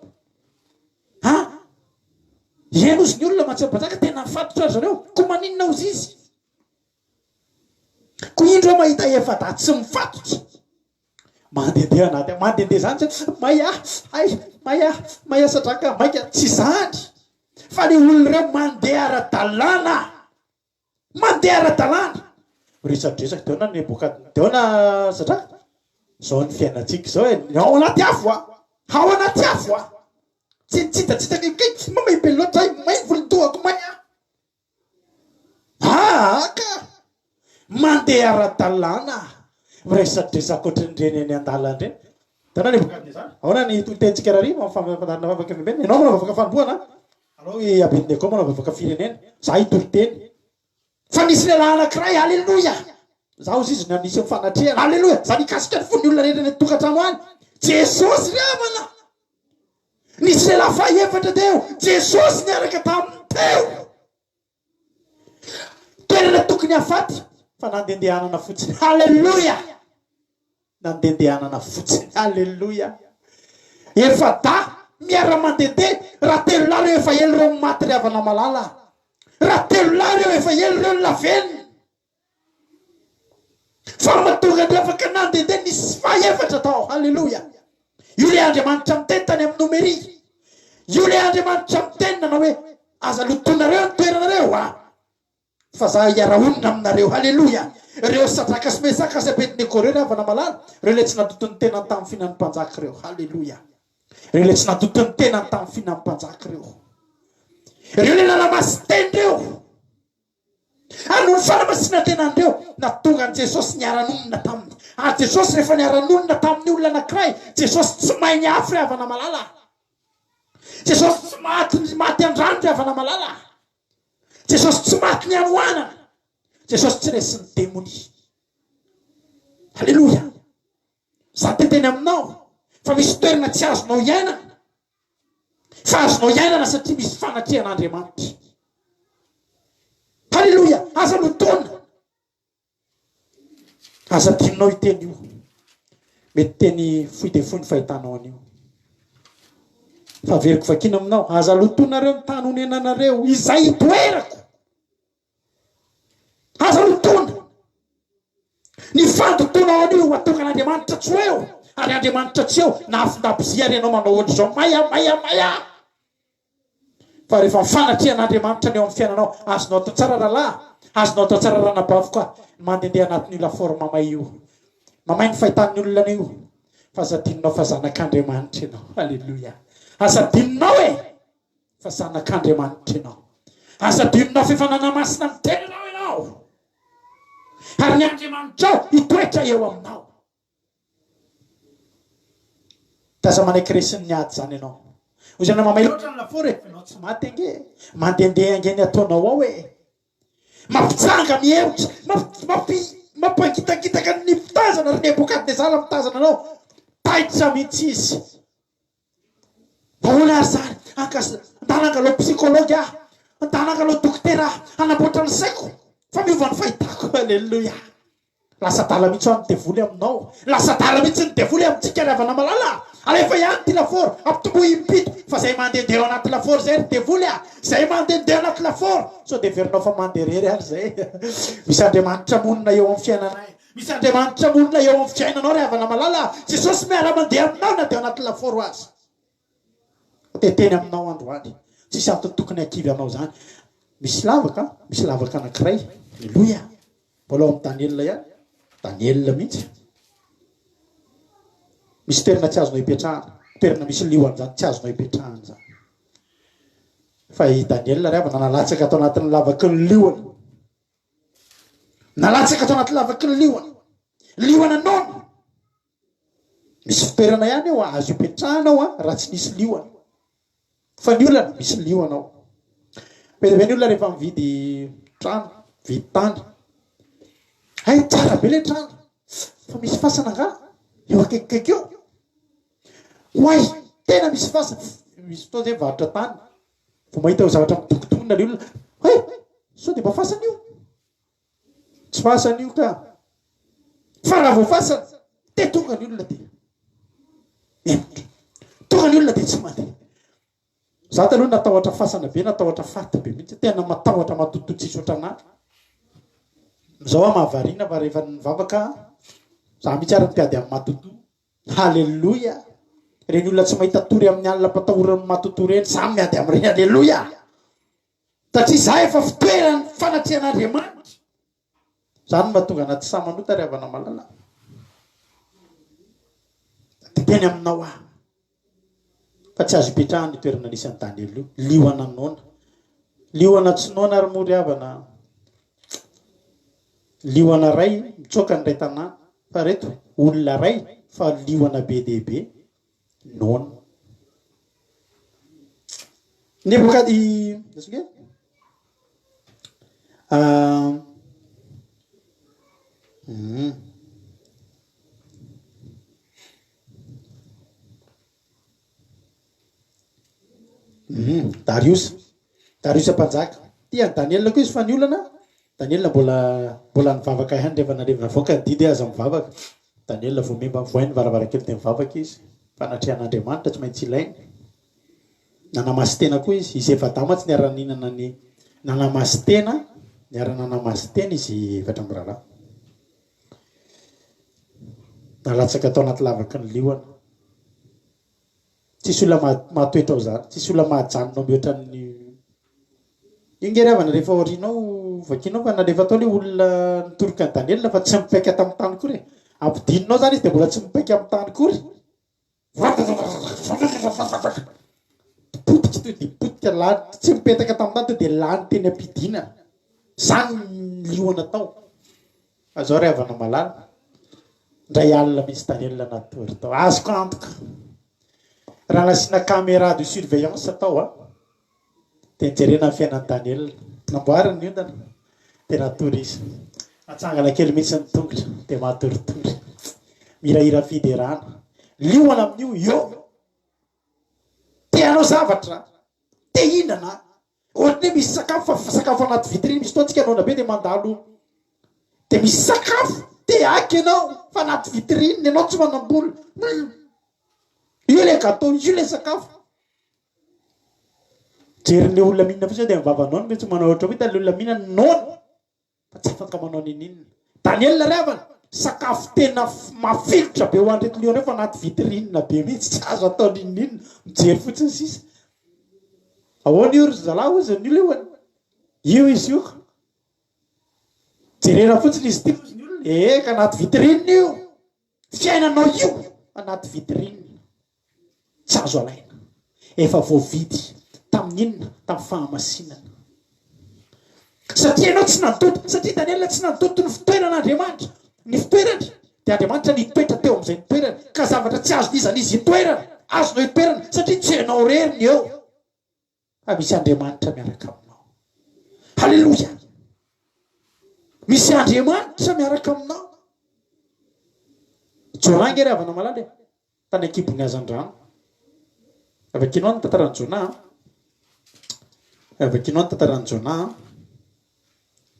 Ienosy ny olona mahatsampataka tena mifatotra azy reo. Ko maninona ozy izy? Ko indro mahita efa-da tsy mifatotra. Mandendeha anaty mandendeha zany maya satraka maika tsy zany. Fa ny olona reo mandeha ara-dalàna. Mandeha ara-dalàna. Resadresaka teo na Nebukadnezara satraka. Zao ny fiainantsika zao ao anaty afo ao anaty afo tsy nitsitatsitaka kay mamay be loatra may volontohako may ka mandeha ara-dalàna. Resadresaka ohatran'ireny any an-dalana ireny. Tana Nebukadnezara. Ahoana ny tolitentsika rary mampifantarina vavaka fembena. Ianao mana vavaka fanomboana. Anao Abednego mana vavaka firenena. Za itoliteny. Fa nisy lehilahy anankiray, halleloia. Zaho izy nanisy mifanatrehana, halleloia. Za nikasika ny fony olona rehetra ny tokantrano any. Jesosy ravana. Nisy lehilahy fahaefatra teo. Jesosy niaraka taminy teo. Toerana tokony hafaty fa nandendehanana fotsiny, halleloia. Nandendehanana fotsiny, halleloia. Efa da miara mandendeha raha telo lahy reo efa elo reo maty ry havana malala. Raha telo lahy reo efa elo reo lavenina. Fa mahatonga ny afaka nandendeha nisy fahaefatra tao, halleloia. Io le Andriamanitra miteny tany amin'ny nomery. Io le Andriamanitra miteny nanao hoe aza lotonareo ny toeranareo fa za hiara-onina aminareo, halleloia. Reo Sadraka sy Mesaka sy Abednego reo havana malala. Reo le tsy nadotony tena tamin'ny fihinanam-panjaka reo, halleloia. Reo le tsy nadotony tena tamin'ny fihinanam-panjaka reo. Reo le nalamasy teny reo. Ano ny fanamasina tenandreo natonga an Jesosy niara-nonina taminy. Jesosy rehefa niara-nonina tamin'ny olona anankiray, Jesosy tsy mahay ny afo ry havana malala. Jesosy tsy maty andrano ry havana malala. Jesosy tsy maty ny anoanana. Jesosy tsy resy ny demoni. Halleloia. Za teteny aminao fa misy toerana tsy azonao iainana. Fa azonao iainana satria misy fanatrehan'Andriamanitra. Halleloia. Aza lotona. Aza tianao iteny io. Mety teny fohy de fohy ny fahitanao an'io. Fa veriko vakina aminao. Aza lotonareo ny tany honenanareo. Izay itoerako. Aza lotona. Ny fandotonao an'io atonga n'Andriamanitra tsy eo. Ary Andriamanitra tsy eo. Na afindabozia renao manao ohatr'izao. Maya. Fa rehefa fanatrehan'Andriamanitra ny eo amin'ny fiainanao, azonao atao tsara rahalahy, azonao atao tsara ranabavy koa mandendeha anatin'io lafaoro mamay io. Mamay ny fahitan'ny olona io. Fa zadinonao fa zanak'Andriamanitra ianao. Halleloia. Azadinonao fa zanak'Andriamanitra ianao. Azadinonao fa efa nanamasina ny tenanao ianao. Ary ny Andriamanitra hitoetra eo aminao. Taza manaiky resiny ny ady zany ianao. Ozy ana mamay loatra ny lafaoro anao tsy maty ange. Mandendeha ange ny ataonao ao Mampitsanga mihevitra, mampakitakitaka ny mitazana Nebokadnezara mitazana anao taitra mihitsy izy. Ahoana ary zany andanangalo psikology ah, andanangalo dokotera anamboatra ny saiko fa miova ny fahitako. Alleluia. Lasa dala mihitsy ho any devoly aminao, lasa dala mihitsy ny devoly amintsika ravana malala. Alefa ihany ty laforo ampitombo impito fa zay mandehandeha anaty laforo zay ry devoly ah, zay mandehandeha anaty laforo so de verinao fa manderery ary zay. Misy Andriamanitra monina eo amin'ny fiainanay, misy Andriamanitra monina eo amin'ny fiainanao ry havana malala. Jesosy miara mandeha aminao na de anaty laforo azy. De teny aminao androany tsisy antony tokony akivy anao zany. Misy lavaka anankiray. Alleluia. Mbola ao amin'ny Daniel ihany, Daniel mihitsy. Misy toerana tsy azonao hipetrahana, toerana misy liona zany tsy azonao hipetrahana zany. Fa i Daniel ry havana nalatsaka atao anatin'ny lavaky ny liona. Nalatsaka atao anatin'ny lavaky ny liona. Liona nono. Misy fitoerana ihany eo azo hipetrahanao ah raha tsy nisy liona. Fa ny olona misy liona ao. Bebe ny olona rehefa mividy trano, vidy tany. Hay tsara be le trano. Fa misy fasana nga eo akaikikaiky eo. Hoay, tena misy fasana. Misy fotoana zay varotra tany. Vao mahita ho zavatra midokotonina ny olona. Hay, so de mba fasana io. Tsy fasana io ka. Fa raha vao fasana, de tonga ny olona de. Tonga ny olona de tsy mandeha. Za taloha natahotra fasana be, natahotra faty be mihitsy, tena matahotra matoto tsisy ohatranahy. Zao aho mahavariana fa rehefa nivavaka za mihitsy ary nipiady amin'ny matoto. Halleluia. Reny olona tsy mahita tory amin'ny alina mpatahorany matoto reny, za miady amin'ireny. Halleluia. Satria za efa fitoerany fanatrian'Andriamanitra. Zany mahatonga anaty sa manota ry havana malala. De teny aminao ah. Fa tsy azo hipetrahany toerana nisy Daniel io. Liona nona. Liona tsy nona ary moa ry havana. Liona ray mitsoka ny ray tanàna. Fa reto olona ray fa liona be dehibe nona. Nebokady Darius mpanjaka. Tia Daniel koa izy fa ny olana. Daniel mbola nivavaka ihany rehefa narevina voaka didy aza mivavaka. Daniel vao memba voainy varavarakely de mivavaka izy. Fanatrian'Andriamanitra tsy maintsy ilainy. Nanamasy tena koa izy. Izy efa dama tsy niara-ninana ny nanamasy tena. Niara-nanamasy tena izy efatra miraharaha. Nalatsaka atao anaty lavaky ny liona. Tsisy olona mahatoetra ao zany. Tsisy olona mahajanonao mihoatra ny ingeravana rehefa orinao vakinao fa na rehefa atao le olona nitoroka ny Daniel fa tsy mipaika tamin'ny tany kory. Ampidinonao zany izy de mbola tsy mipaika amin'ny tany kory. Potika to de potika lany tsy mipetaka tamin'ny tany de lany teny ampidina. Zany liona tao. Azao ry havana malala. Ndray alina misy Daniel anaty tory tao. Azoko antoka. Raha nasina caméra de surveillance atao ah. De nijerena ny fiainan'ny Daniel. Namboariny ny ondana. De natory izy. Atsangana kely mihitsy ny tongotra. De matoritory. Mirahira fiderana. Liona amin'io io. Te anao zavatra. Te hinana. Ohatra hoe misy sakafo fa sakafo anaty vitrine. Misy toantsika anona be de mandalo. De misy sakafo. Te haky anao. Fa anaty vitrine. Anao tsy manam-bola. Io le gâteau, io le sakafo. Jerin'le olona mihinana fotsiny de mivavanao mety manao ohatra hoe tale olona mihinana nona. Fa tsy afaka manao ninina. Daniel ravana sakafo tena mafilotra be ho an'reto liona fa anaty vitrine be mihitsy tsy azo atao ninina. Mijery fotsiny sisa. Ahoana io ry zalahy ozy ny liona. Io izy io. Jerena fotsiny izy ty ny olona. Ka anaty vitrine io. Fiainanao io anaty vitrine. Tsy azo alaina. Efa voavidy tamin'inona tamin'ny fahamasinana. Satria ianao tsy nandoto. Satria Daniel tsy nandoto ny fitoeran'Andriamanitra. Ny fitoerany dia Andriamanitra nitoetra teo amin'izay nitoerany. Ka zavatra tsy azo dizana izy hitoerana. Azonao hitoerana satria tsy hainao reriny eo. Fa misy Andriamanitra miaraka aminao. Halleluia. misy Andriamanitra miaraka aminao. Jona nge ravana malala tany akibony azan-drano. Avakinao ny tantaran'i Jona. Avakinao ny tantaran'i Jona.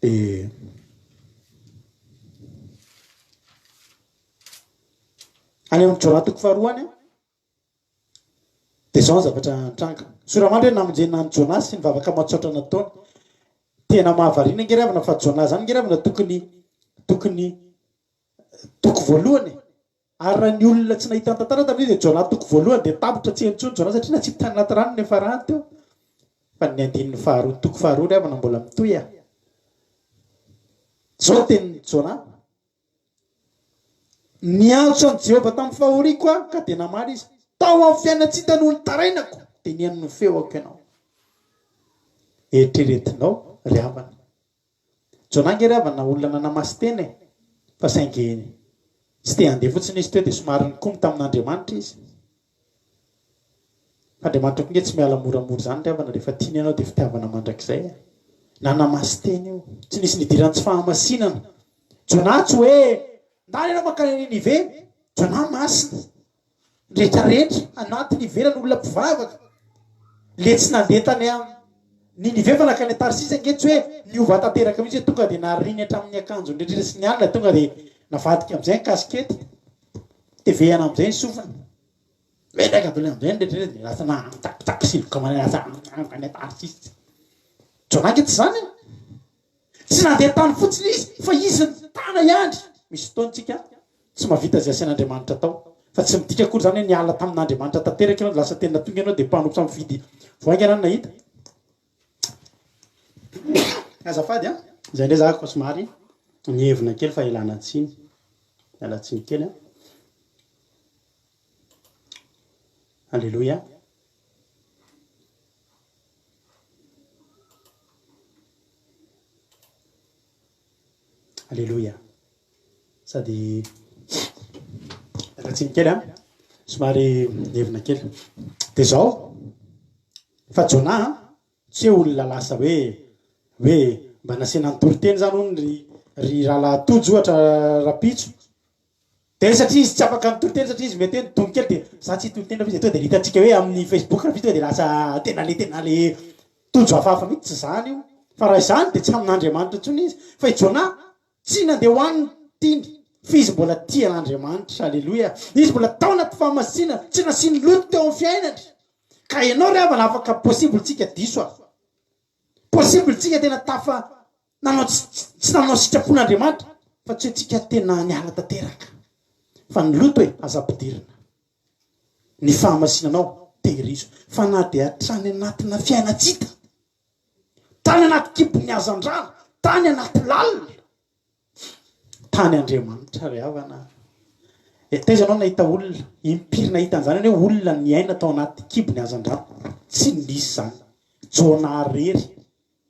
Dia any amin'ny Jona toko faharoany dia zao ny zavatra tranga. Soramandry hoe namonjena ny Jona sy ny vavaka matsotra nataony. Tena mahavariana nge ravana fa Jona zany nge ravana tokony toko voalohany. Ary raha ny olona tsy nahita tantara tamin'io dia Jona toko voalohany dia tapotra tsy entsony Jona satria natsipy tany anaty rano nefa rano teo. Fa ny andininy faharoa toko faharoa ravana mbola mitoy a. Zao tenin'ny Jona. Niantso an'i Jehovah tamin'ny fahoriako aho ka dia namaly izy. Tao amin'ny fiainana tsy hita noho ny tarainako dia nihaino ny feoko ianao. Eritreretinao ry havana. Jona nge ravana olona nanamasy teny fa saingy tsy te handeha fotsiny izy teo dia somary nikomy tamin'Andriamanitra izy. Andriamanitra koa nge tsy miala moramora zany ravana rehefa tiany ianao dia fitiavana mandrakizay. Nanamasy teny io. Tsy nisy nidirany tsy fahamasinana. Jona tsy hoe ndany ianao makany Ninive. Jona masina. Rehetrarehetra anatiny ivelany olona mpivavaka. Le tsy nandeha tany Ninive fa nakany Tarsisa nge tsy hoe niova tanteraka mihitsy tonga dia nariny hatramin'ny akanjo ndretrera sy ny alina tonga dia navadika amin'izay ny kasikety. Dia vehana amin'izay ny sofina. Hoe ndraika dole amin'izay ndretrera dia lasa natakotako sivoka manasa any Tarsisa. Jona nge tsy zany. Tsy nandeha tany fotsiny izy fa izy ny tana ihany. Misy fotoantsika tsy mahavita izay asian'Andriamanitra tao. Fa tsy midika akory zany hoe niala tamin'Andriamanitra tanteraka ianao lasa tena tonga ianao dia mpanompotra mividy voainga ianao nahita. Azafady a. Izay ndray zahako somary nihevina kely fa ilana tsiny. Iala tsiny kely a. Alléluia. Alléluia. Sady iala tsiny kely a. Somary nihevina kely. Dia zao fa Jona tsy hoe olona lasa hoe mba nasiana nytoriteny zany hono ry rahalahatojo ohatra rapitso. Dia satria izy tsy afaka nytoriteny satria izy mety hoe nitony kely dia za tsy toriteny raha izy tonga dia hitantsika hoe amin'ny Facebook raha tonga dia lasa tena le tojo hafahafa mihitsy tsy zany io. Fa raha izany dia tsy amin'Andriamanitra intsony izy. Fa i Jona tsy nandeha hoaniny tiny fa izy mbola tian'Andriamanitra. Alléluia. Izy mbola tao anaty fahamasina tsy nasiany loto teo amin'ny fiainany. Ka ianao ry havana afaka possible tsika diso a. Possible tsika tena tafa tsy nanao sitrapon'Andriamanitra fa tsy hoe tsika tena niala tanteraka. Fa ny loto hoe aza-pidirina. Ny fahamasinanao tehirizo. Fa na dia hatrany anatina fiainatsika. Tany anaty kibony hazan-drano. Tany anaty lalina. Tany Andriamanitra ry havana. Taiza anao nahita olona impiry nahita an'izany hoe olona niaina tao anaty kibony hazan-drano. Tsy nisy zany. Jona rery.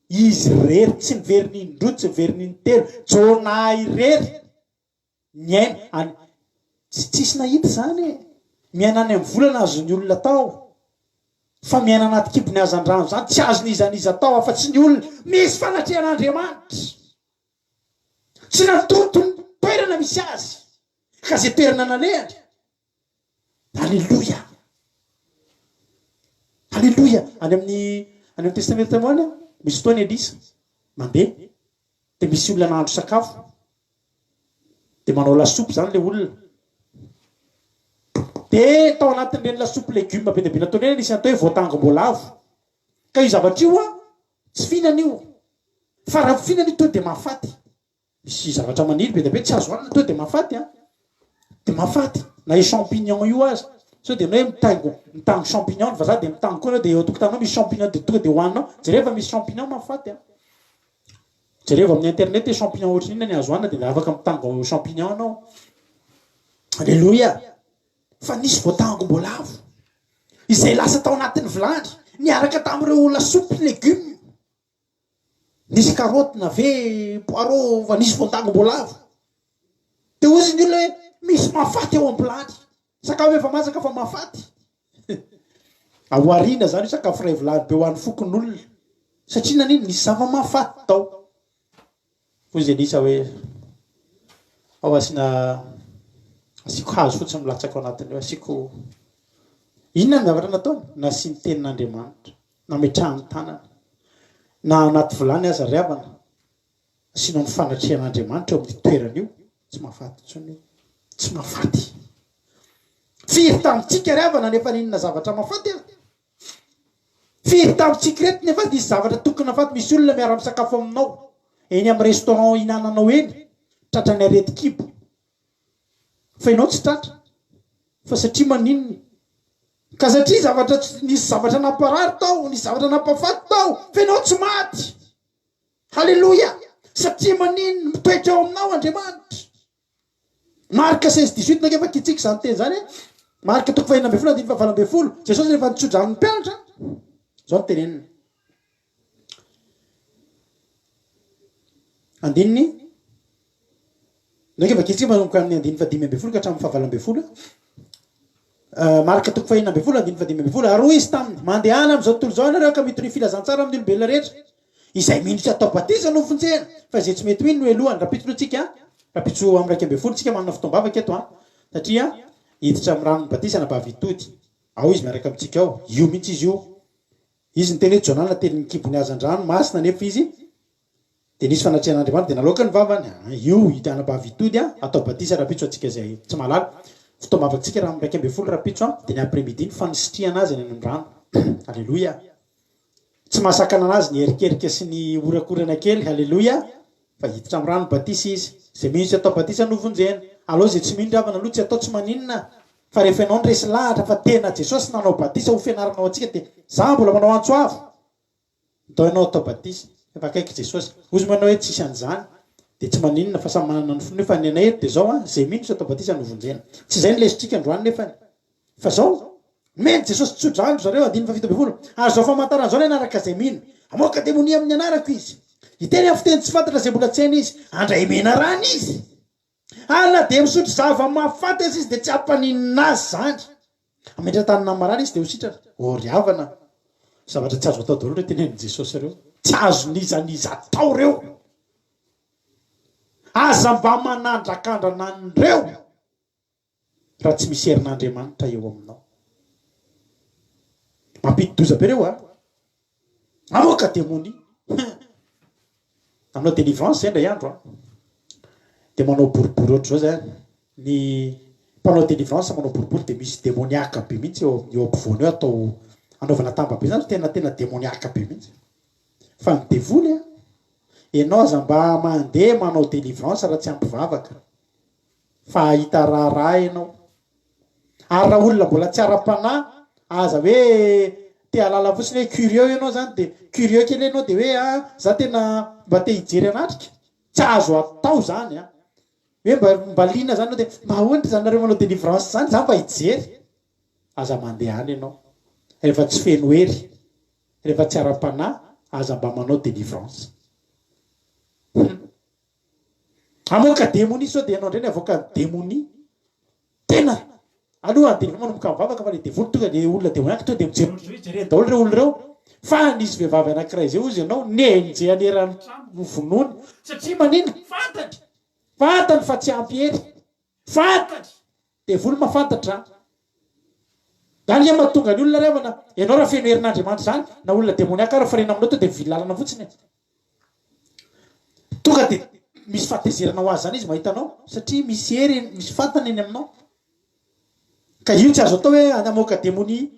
Izy rery. Tsy niveriny indroa, tsy niveriny intelo. Jona irery. Niaina. Tsisy nahita zany. Miaina any amin'ny volana azon'ny olona tao. Fa miaina anaty kibony hazan-drano zany tsy azon'izaniza tao afa-tsy ny olona. Misy fanatrehan'Andriamanitra. Tsy natoto ny toerana misy azy. Ka zay toerana nanehany. Alléluia. Alléluia. Any amin'ny testamenta moana misy fotoana Elisa mandeha dia misy olona nahandro sakafo dia manao lasopy zany le olona. Dia tao anatin'ireny lasopy legioma be dia be nataony eny nisy atao hoe voatangom-boalavo. Ka io zavatra io a tsy fihinana io. Fa raha fihinana io tonga dia mahafaty. Misy zavatra maniry be dia be tsy azo hoanina tonga dia mahafaty a. Dia mahafaty. Na i champignon io aza. So dia hoe mitango champignon fa za dia mitango koa dia eo an-tokotanao misy champignon dia tonga dia hoaninao. Jereo fa misy champignon mahafaty a. Jereo amin'ny internet hoe champignon ohatrany inona ny azo hoanina dia afaka mitango champignon anao. Alléluia. Fa nisy voatangom-boalavo izay lasa tao anatin'ny vilany niaraka tamin'ireo lasopy legioma. Nisy karoty na ve poireau fa nisy voatangom-boalavo. Dia ozy ny olona hoe misy mahafaty ao am-bilany. Sakafo efa masaka fa mahafaty. Aoriana zany io sakafo iray vilany be ho an'ny fokon'olona. Satria nanino nisy zava-mahafaty tao. Fozy elisa hoe ao asina asiko hazo fotsiny milatsaka ao anatiny eo asiko inona ny zavatra nataony nasy ny tenin'Andriamanitra nametrahany tanana na anaty volany aza riavana asianao ny fanatrehan'Andriamanitra eo amin'ny toerana io tsy mahafaty intsony tsy mahafaty firy tamintsika riavana nefa ninona zavatra mahafaty firy tamintsika reto nefa nisy zavatra tokony mahafaty misy olona miara-misakafo aminao eny amin'ny restaurant hinananao eny tratrany areti-kibo fa ianao tsy tratra fa satria maninona ka satria zavatra nisy zavatra namparary tao nisy zavatra nampafaty tao fa ianao tsy maty halleloia satria maninona mitoetra ao aminao Andriamanitra marika 16-18 nakefa kitsika izany teny zany marika toko 2:9-7 Jesosy rehefa nitsodrany ny mpianatra zao no tenenina andininy nakefa kitsika manomboka amin'ny 5:5 ka hatramin'ny 7:12 marika toko 2:5-5:12 ary izy taminy mandehana am'izao tontolo zao anareo ka mitory filazantsara amin'ny olombelona rehetra izay minisy atao batisa no fonjena fa izay tsy mety mino no elohany rapitso tsika rapitso amin'ny 2:12 tsika manana fotoam-bavaka eto satria hiditra amin'ny ranony batisa na bavitody ao izy miaraka amintsika ao io mihitsy izy io izy ny teny hoe Jonana teny nikibony azan-drano masina nefa izy de nisy fanatrehan'Andriamanitra de naloaka ny vavany io hitana bavitody atao batisa rapitso atsika zay tsy malala fotoam-bavakantsika raha amin'ny 2:12 rapitso de ny après-midi ny fanisitriana azy any amin'ny rano halleloia tsy mahasakana anazy ny erikerika sy ny orakorana kely halleloia fa hiditra amin'ny rano batisa izy zay mihitsy atao batisa novonjena aloha zay tsy mino ravana aloha tsy atao tsy maninona fa rehefa ianao ndresy lahatra fa tena Jesosy nanao batisa ho fianaranao atsika de za mbola manao antso avo atao ianao atao batisa efa akaiky Jesosy ozy manao hoe tsisy an'izany de tsy maninona fa samy manana ny finoa fa ny anay eto de zao zay mihitsy atao batisa novonjena tsy zay nylesitsika androany nefa fa zao meny Jesosy tsodrano zareo 5:12 ary zao famantarana zao ny anaraka zay mino amoaka demonia amin'ny anarako izy iteny amin'ny fiteny tsy fantatra zay mbola tsy hainy izy andray mena rany izy ana de misotro zava mahafaty azy izy de tsy ampaninina azy zany amendra tanina marany izy de ho sitrana riavana zavatra tsy azo atao daholo reo tenen'i Jesosy reo tsy azo nizaniza atao reo aza mba manandrak'andrana an'ireo raha tsy misy herin'Andriamanitra eo aminao mampidi-doza be reo amoaka demoni aminao délivrance zay ndray andro de manao boribory ohatr' zao zany ny mpanao délivrance manao boribory de misy démoniaka be mihitsy eo ampovoany eo atao anaovana tamba be zany tena démoniaka be mihitsy fa ny devoly ianao aza mba mandeha manao délivrance raha tsy ampivavaka fa ahita raharaha ianao ary raha olona mbola tsy ara-panahy aza hoe te alala fotsiny hoe curieux ianao zany de curieux kely ianao de hoe za tena mba te hijery anatrika tsy azo atao zany hoe mba lina zany de mba ahoana zany nareo manao délivrance zany za mba hijery aza mandeha any ianao rehefa tsy feno hery rehefa tsy ara-panahy aza mba manao délivrance amoaka démonie sao de ianao ndray ny avoaka démonie tena aloha de manomboka mivavaka fa le devoly tonga de olona demoniaka tonga de mijery daholo reo olona reo fa nisy vehivavy anankiray zay ozy ianao nenje anerany trano vonony satria manina fantany fa tsy ampy hery fantatry devoly mahafantatra zany ia mahatonga ny olona revana ianao raha feno herin'Andriamanitra zany na olona demoniaka raha farena aminao to de mivily lalana fotsiny tonga de misy fahatezerana ho azy zany izy mahitanao satria misy hery misy fantany eny aminao ka io tsy azo atao hoe amoaka démonie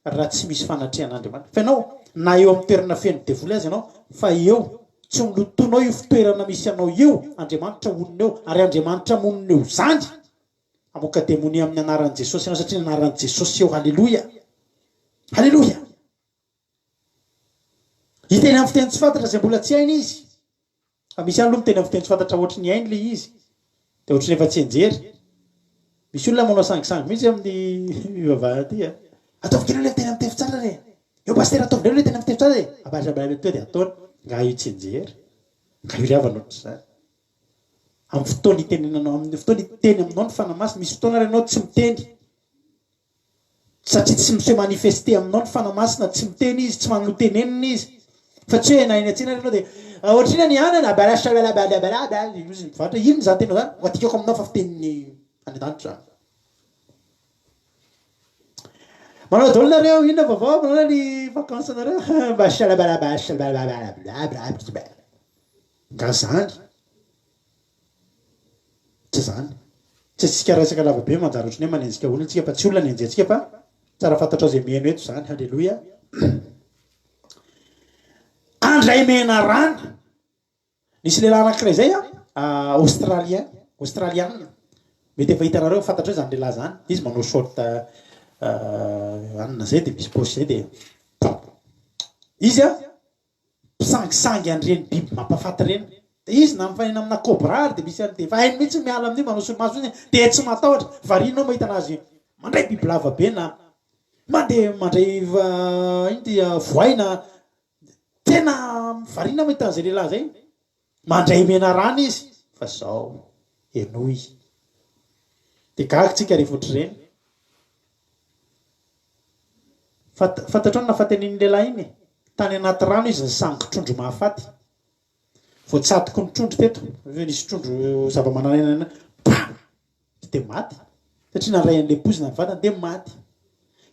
raha tsy misy fanatrehan'Andriamanitra fa ianao na eo amin'ny toerana feno devoly azy ianao fa eo tsy milotonao io fitoerana misy anao eo Andriamanitra onona eo ary Andriamanitra monina eo zany amoaka démonie amin'ny anaran'i Jesosy ianao satria anaran'i Jesosy eo halleloia halleloia hiteny amin'ny fiteny tsy fantatra zay mbola tsy hainy izy fa misy any aloha miteny amin'ny fiteny tsy fantatra ohatry ny hainy le izy de ohatry nefa tsy enjery misy olona manao sangisangy mihitsy amin'ny vavahady ataovy kely le teny amin'ny tefitsara re eo paster ataovy le teny amin'ny tefitsara re abarabara to de ataony nga io tsy enjery nga io riavana ohatry zany amin'ny fotoana itenenanao amin'ny fotoana iteny aminao ny fanamasina misy fotoana renao tsy miteny satria tsy misy manifeste aminao ny fanamasina tsy miteny izy tsy manotenenina izy fa tsy hoe nainy atsina renao de ohatrina ny anana balasabalabalabalaba izy mivatra ino zany tena zany atikako aminao fa fiteniny any an-danitra zany manao daholo nareo inona vaovao manao ny vacances nareo nga zany tsy zany tsy tsika resaka lavabe manjary otrany hoe manenjika olona tsika fa tsy olona nenjentsika fa tsara fantatra zay miheno eto zany halleloia andray mena rana nisy lehilahy anankiray zay australiana mety efa hitanareo fantatra hoe zany lehilahy zany izy manao short anina zay de misy posy zay de izy mpisangisangy an'ireny biby mampafaty reny de izy na mifanena amina cobra de misy de fa hainy mihitsy miala amin'io manao solomaso iny de tsy matahotra varianao mahita anazy mandray biby lava be na mandeha mandray iny dia voaina tena variana mahita an'izay lehilahy zay mandray mena rana izy fa zao enoy de gagitsika rehefa ohatr'ireny fantatrao nafateniny lehilahy iny tany anaty rano izy nisangy trondro mahafaty voatsatoky ny trondro teto nisy trondro zava-mananena de maty satria naray an'le pozina ny vatany de maty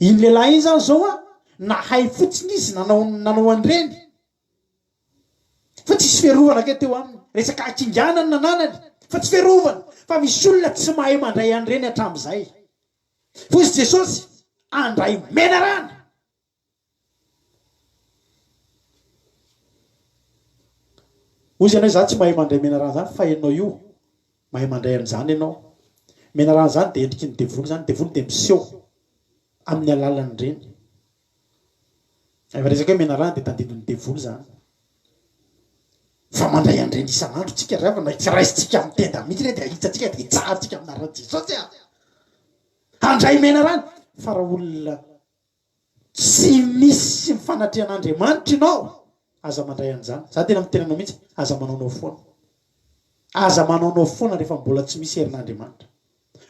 iny lehilahy iny zany zao a nahay fotsiny izy nanao an'ireny fa tsisy fiarovana ke teo aminy resaka akingana ny nananany fa tsy fiarovana fa misy olona tsy mahay mandray an'ireny hatramin'izay fo izy jesosy andray mena rana ozy ianao za tsy mahay mandray mena rana zany fa ianao io mahay mandray an'izany ianao mena rana zany de endriky ny devoly zany devoly de miseho amin'ny alalany reny efa resaka hoe mena rana de tandidon'ny devoly zany fa mandray an'ireny isan'andro tsika ravana raisitsika amin'ny tenda mihitsy re de hitsatsika de hitsahatsika amina rano jesosy a andray mena rana fa raha olona tsy misy mifanatrehan'andriamanitra ianao aza mandray an'izany za tena mitenanao mihitsy aza manaonao foana rehefa mbola tsy misy herin'andriamanitra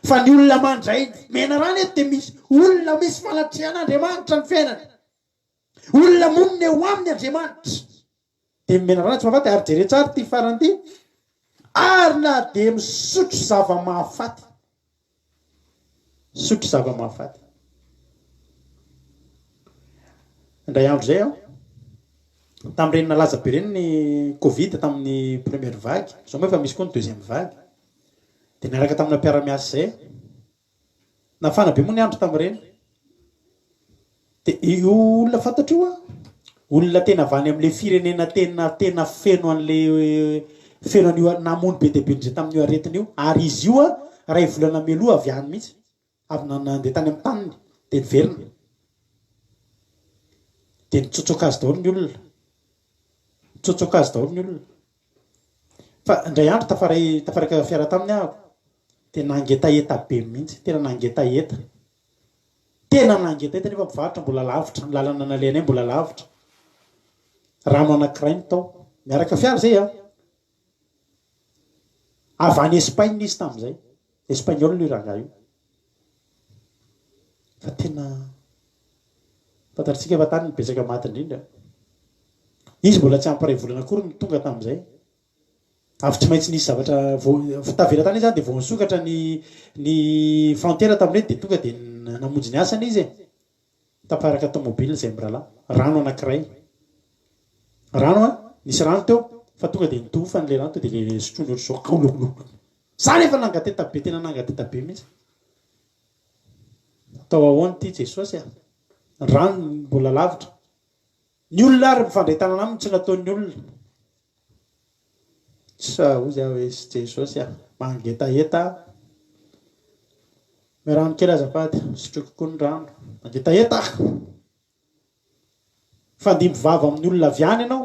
fa ny olona mandray mena rana eto de misy olona misy fanatrehan'andriamanitra ny fiainany olona monina eo amin'ny andriamanitra de mena rana tsy mahafaty ary jeretsary ty farany ty ary na de misotro zava-mahafaty sotro zava-mahafaty indray andro zay aho tamin'ireny nalaza be reny ny covid tamin'ny première vague zao moa efa misy koa ny deuxième vague de niaraka tamina mpiara-miasa zay nafana be moa ny andro tamin'ireny de io olona fantatro io a olona tena avany am'le firenena tena feno an'le feno an'io namony be deabe nzay tamin'io aretiny io ary izy io a raha ivolana meloa avy any mihitsy avy nandeha tany amin'ny taniny de niverina de nitsotsoka azy daholo ny olona tsotsoka azy daholo ny olona fa indray andro tafaraka fiara taminy ahako de nangetaeta be mihitsy tena nangetaeta nefa mivarotra mbola lavitra ny lalana nalena ay mbola lavitra rano anankiray ny tao miaraka fiara zay a avy any Espagne izy tamin'izay espagnol io raha io fa tena fantatritsika efa tany nibetsaka maty indrindra izy mbola tsy amparay volana akory ny tonga tamin'izay avy tsy maintsy nisy zavatra tavela tany izy zany de vao nisokatra ny frontière tamin'ireny de tonga de namonjy ny asany izy taparaka tomobile zay mirahalahy rano anankiray rano a nisy rano teo fa tonga de nitofa n'le rano teo de le sotrondro zao kaolokolo zany efa nangateta be tena nangateta be mihitsy atao ahoany ty jesosy a rano mbola lavitra ny olona ary mifandray tanana aminy tsy nataon'ny olona sa ozy aho hoe jesosy a mangetaeta mirano kely azafady sotroko koa ny rano mangetaeta fandimby vava amin'ny olona aviany ianao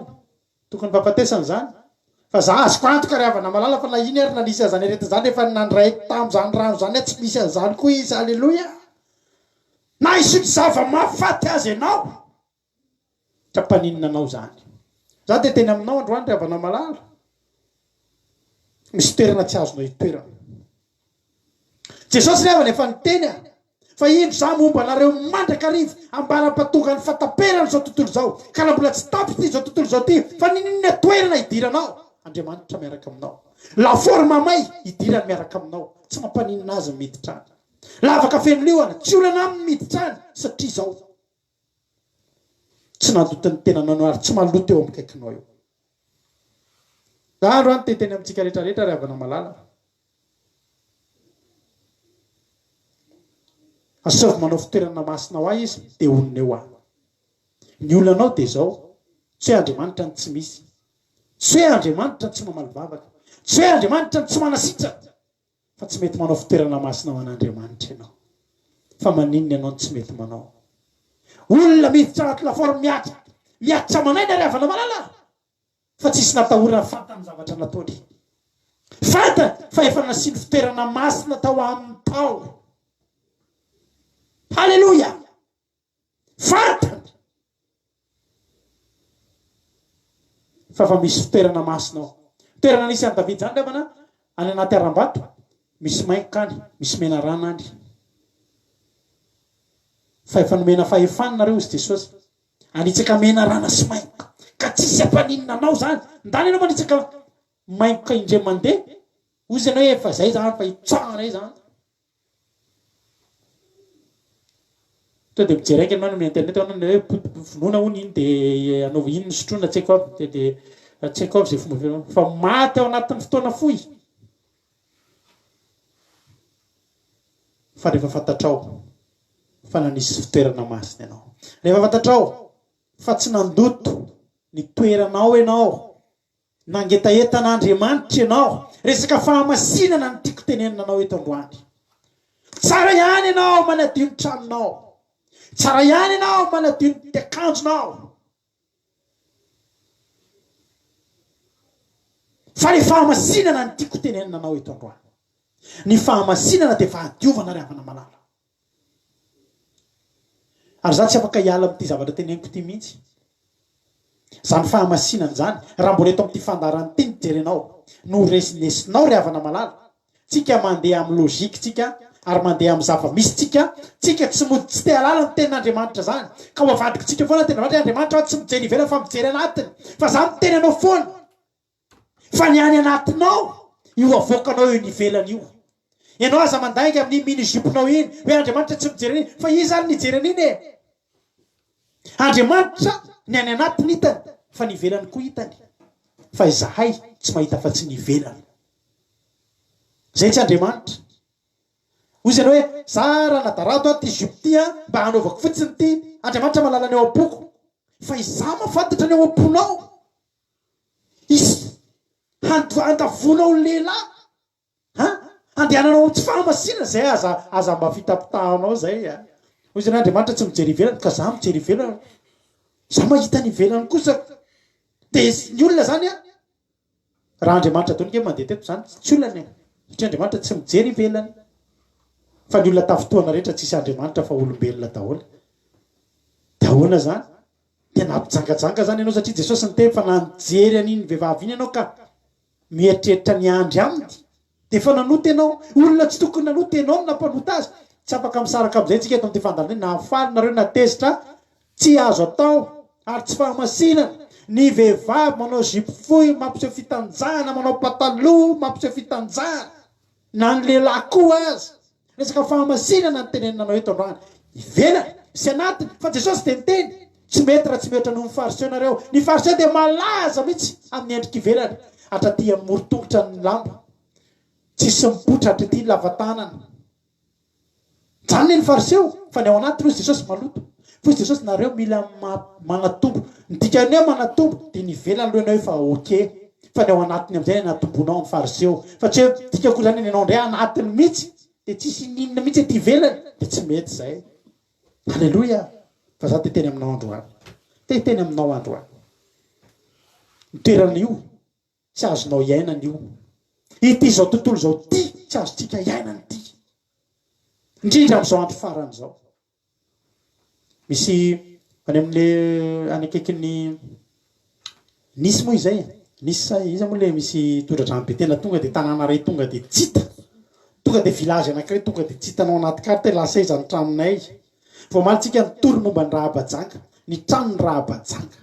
tokony mpampatesana zany fa za azoko antoka ry havana malala fa na iny ary nanisy azany arety zany efa nandray tam'zany rano zany tsy misy an'izany koa izy alleloia na isotry zava-mahafaty azy ianao trampaninina anao zany za de teny aminao androany ry havana malala misy toerana tsy azonao itoerana jesosy ry havana efa niteny a fa indro za momba anareo mandrakarivo ambara-patonga ny fataperana zao tontolo zao ka raha mbola tsy tapy ty zao tontolo zao ty fa ninina toerana idiranao Andriamanitra miaraka aminao la forma may idirany miaraka aminao tsy mampaninina azy miditrany la afaka feno lioana tsy olana aminy miditrany satria zao tsy nandotany tena nanao ary tsy maloto eo amikaikinao eo andro any teteny amintsika rehetrarehetra ry havana malala asavy manao fitoerana masina ho ahy izy dia onona eo ahy ny olonanao dia zao tsy hoe Andriamanitra ny tsy misy tsy hoe Andriamanitra ny tsy mamaly vavaka tsy hoe Andriamanitra ny tsy manasitra fa tsy mety manao fitoerana masina ho an'Andriamanitra ianao fa maninona ianao ny tsy mety manao olona miditra anaty lafaoro miatra manaina ry havana malala fa tsisy natahorana fantany zavatra nataony fantany fa efa nasiny fitoerana masina tao amin'ny tao halleloja fantany fa misy fitoerana masinao toerana nisy any Davidy zany ravana any anaty aram-bato misy mainka any misy mena rana any fa efa nomena fahefany nareo izy Jesosy anitsaka mena rana sy mainka ka tsisy ampaninina anao zany ndany anao manitsaka mainka indray mandeha ozy anao efa zay zany fa hitsahana io zany to de mijeraiky anao amin'ny internet anao hoe finoana hony iny de anaova iny ny sotroina tsy haiko avy de tsy haiko avy zay fomba fa maty ao anatin'ny fotoana fohy fa rehefa fantatrao fa nanisy fitoerana masina ianao rehefa fantatrao fa tsy nandoto ny toeranao ianao nangetaetan'Andriamanitra ianao resaka fahamasinana ny tiako tenenina anao eto androany tsara ihany ianao manadio ny tranonao tsara ihany ianao manadio ny tiakanjonao fa ny fahamasinana ny tiako tenenina anao eto androany ny fahamasinana dia fahadiovana ry havana malala ary za tsy afaka hiala amin'ity zavatra teneniko ty mihitsy zany fahamasinana zany raha mbola eto amin'ity fandarany ty nijerenao no resinesinao ry havana malala tsika mandeha amin'ny logika tsika ary mandeha amin'ny zava-misy tsika tsy mody tsy te halala ny tenin'Andriamanitra zany ka ho avadiko tsika foana tenin'Andriamanitra Andriamanitra tsy mijery ivelany fa mijery anatiny fa za miteny anao foana fa ny any anatinao io avoakanao eo ny ivelany io ianao aza mandainga amin'ny mini-jiponao iny hoe Andriamanitra tsy mijery an'iny fa izy zany nijery an'iny e Andriamanitra ny any anatiny hitany fa ny ivelany koa hitany fa izahay tsy mahita fa tsy ny ivelany zay tsy Andriamanitra ozy ianao hoe zara nadarato aty jipo ty mba hanaovako fotsiny ty Andriamanitra mahalala ny eo am-poko fa iza mafantatra ny eo am-ponao izy handavonao lehilahy andehananao tsy fahamasinana zay aza mba fitapitahanao zay ozy ianao Andriamanitra tsy mijery ivelany ka za mijery ivelany za mahita ny ivelany kosa de ny olona zany raha Andriamanitra ataonike mandeha teto zany tsy olana satria Andriamanitra tsy mijery ivelany fa ny olona tafotoana rehetra tsisy Andriamanitra fa olombelona dahola zany de nampijangajanga zany ianao satria Jesosy niteny fa nanjery an'iny vehivavy iny ianao ka mieritreritra ny andry aminy de fa nanota ianao olona tsy tokony nanota ianao nampanota azy tsy afaka misaraka am'izay tsika eto amin'ity fandalina nahafaly nareo natezitra tsy azo atao ary tsy fahamasinana ny vehivavy manao jipo fohy mampiseho fitanjahana manao pataloha mampiseho fitanjahana na ny lehilahy koa azy resaka fahamasinana ny tenenina anao eto androany ivelany sy anatiny fa Jesosy de miteny tsy mety raha tsy mihoatra noho ny fariseo nareo ny fariseo dia malaza mihitsy amin'ny endrika ivelany hatraty amin'ny morotongotra ny lamba tsisy mipotra hatraty lavatanana zany ny fariseo fa ny ao anatiny ozy Jesosy maloto fa izy Jesosy nareo mila manatombo ny dikany hoe manatombo dia ny ivelany aloha ianao efa oke fa ny ao anatiny amin'izay natombonao amin'ny fariseo fa tsy hoe dikako zany ny anao ndray anatiny mihitsy de tsisy ninona mihitsy ty ivelany de tsy mety zay halleloja fa za te teny aminao androany teny aminao androany nitoeran'io tsy azonao iainana io ity zao tontolo zao ty tsy azotsika iainana ty indrindra am'izao andro farany zao misy any amin'le any akaikin'ny nisy moa izay nisy iza moa le misy tondradranobe tena tonga de tanàna ray tonga de tsita tonga tonga de village anankiray tonga de tsy hitanao anaty karta lasa iza ny tranonay vao malitsika nitory momba ny Rahabajanga ny tranony Rahabajanga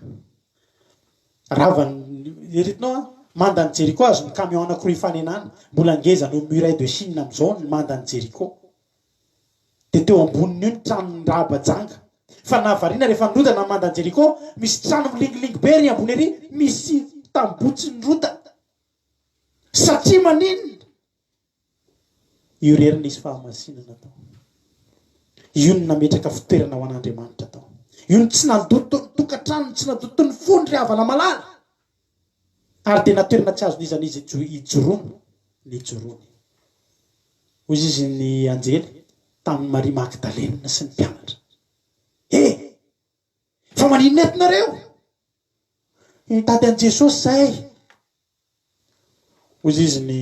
eretinao manda ny Jeriko azo ny camion anankiroa ifanenana mbola ngeza no muraille de Chine am'izao ny manda ny Jeriko de teo amboniny io ny tranony Rahabajanga fa nahavariana rehefa nirotana manda ny Jeriko misy trano milingilingy be ry ambony ery misy tambotsy ny rota satria maninona io rery nisy fahamasinana tao io ny nametraka fitoerana ho an'Andriamanitra tao io ny tsy nandoto ny tokantrano tsy nandoto ny fondry havana malala ary de natoerana tsy azo nizana izy ijorono ny ijorono hoy izy ny anjely tamin'ny Maria Magdalena sy ny mpianatra fa maninona etinareo nitady an Jesosy zahay hoy izy ny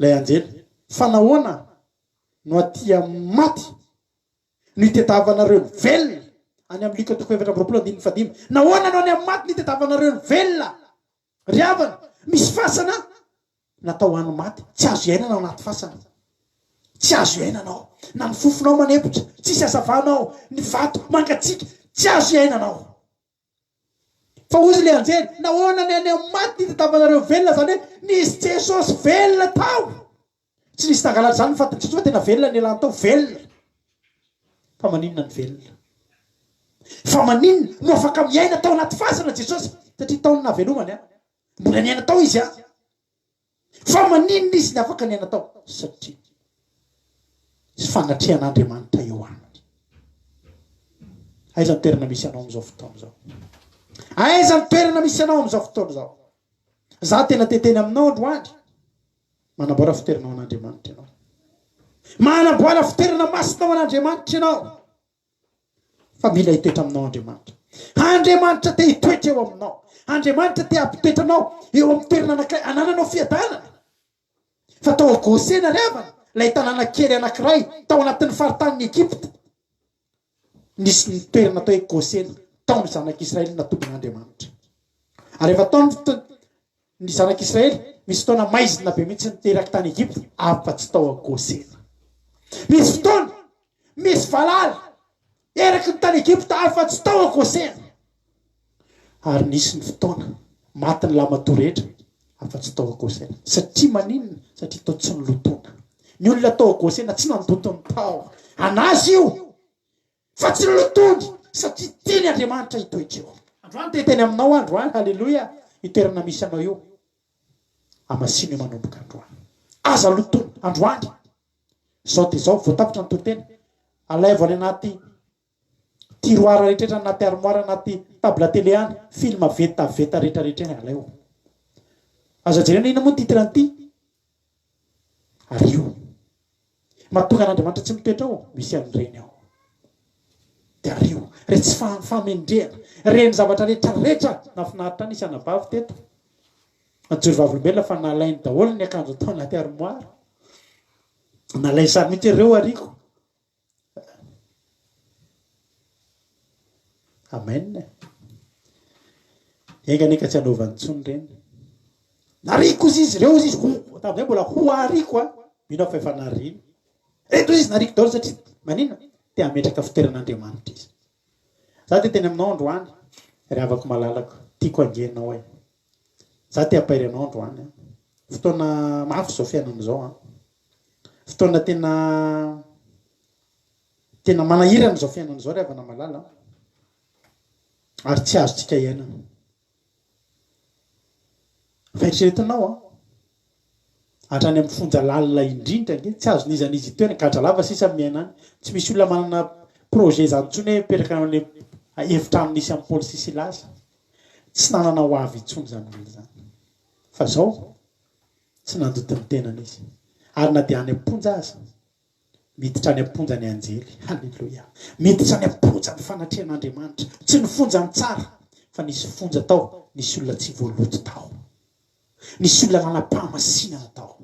lay anjely fa nahoana no atia maty no itetavanareo ny velona any amin'ny Luka 7:25 nahoana no any amin'ny maty no itetavanareo ny velona ry havana misy fasana natao any maty tsy azo iainana ao anaty fasana tsy azo iainanao na ny fofonao manepotra tsisy hazavanao ny vato mangatsika tsy azo iainanao fa ozy le anjely nahoana ny any amin'ny maty no itetavanareo velona zany hoe nisy Jesosy velona tao tsy nisy tangalala zany fatany fa tena velona ny elany tao velona fa maninona ny velona fa maninona no afaka miaina tao anaty fasana Jesosy satria taony navelomany mbola niaina tao izy fa maninona izy ny afaka niaina tao satria sy fanatrehan'Andriamanitra eo aminy aiza ny toerana misy anao am'izao fotoana zao aiza ny toerana misy anao am'izao fotoana zao za tena teteny aminao androany manamboara fitoerana ho an'Andriamanitra ianao manamboara fitoerana masina ho an'Andriamanitra ianao fa mila hitoetra aminao Andriamanitra te hitoetra eo aminao Andriamanitra te hampitoetra anao eo amin'ny toerana anankiray anananao fiadanana fa tao Gosena ry havana lay tanàna kely anankiray tao anatin'ny faritanin'ny Egypte nisy ny toerana atao hoe Gosena tao ny zanak'Israely natombon'Andriamanitra ary efa tao ny zanak'Israely misy fotoana maizina be mihitsy niteraky tany Egypte afa-tsy tao Gosena misy fotoana misy valala eraky ny tany Egypte afa-tsy tao Gosena ary nisy ny fotoana maty ny lamato rehetra afa-tsy tao Gosena satria maninona satria tao tsy nilotona ny olona tao Gosena tsy nandoto ny tao anazy io fa tsy nilotony satria tiany Andriamanitra hitoetra eo androany teteny aminao androany halleloia hitoerana misy anao io amasino io manomboka androany aza lotony androany zao de zao voatafitra ny tonteny alaivo any anaty tiroara rehetraretra anaty armoara anaty table télé any film veta rehetrarehetra any alaivo aza jerena ina moa ny titre an'ity ary io mahatonga an'Andriamanitra tsy mitoetra ao misy an'ireny ao de ary io re tsy famendrehana reny zavatra rehetrarehetra nafinaritra any isy anabavy teto anjory vavolombelona fa nalainy daholo ny akanjo atao anaty armoara nalay sary mihitsy ireo ariko amen enganeka tsy anaovany tsony reny nariko izy ireo izy tamin'izay mbola ho ariko minao fa efa nariny reto izy nariko daholo satria maninona te hametraka fitoeran'Andriamanitra izy za te teny aminao androany ry havako malalako tiako angenao ay za te hampairy anao androany fotoana mafy zao fiainana zao fotoana tena manahirana zao fiainana zao ry havana malala ary tsy azotsika iainana faeritreretinao hatrany amin'ny fonja lalina indrindra nge tsy azo nizan'izy itoerana kadra lava sisa miaina any tsy misy olona manana projet zany ntsony hoe miperaka amle efitrano nisy amin'ny Paoly sy Silasy tsy nanana ho avy intsony zany olona zany fa zao tsy nandoto ny tenana izy ary na dia any amponja azy miditra any amponja ny anjely halleloia miditra any amponja ny fanatrehan'Andriamanitra tsy ny fonja ny tsara fa nisy fonja tao nisy olona tsy voaloto tao nisy olona nanam-pahamasinana tao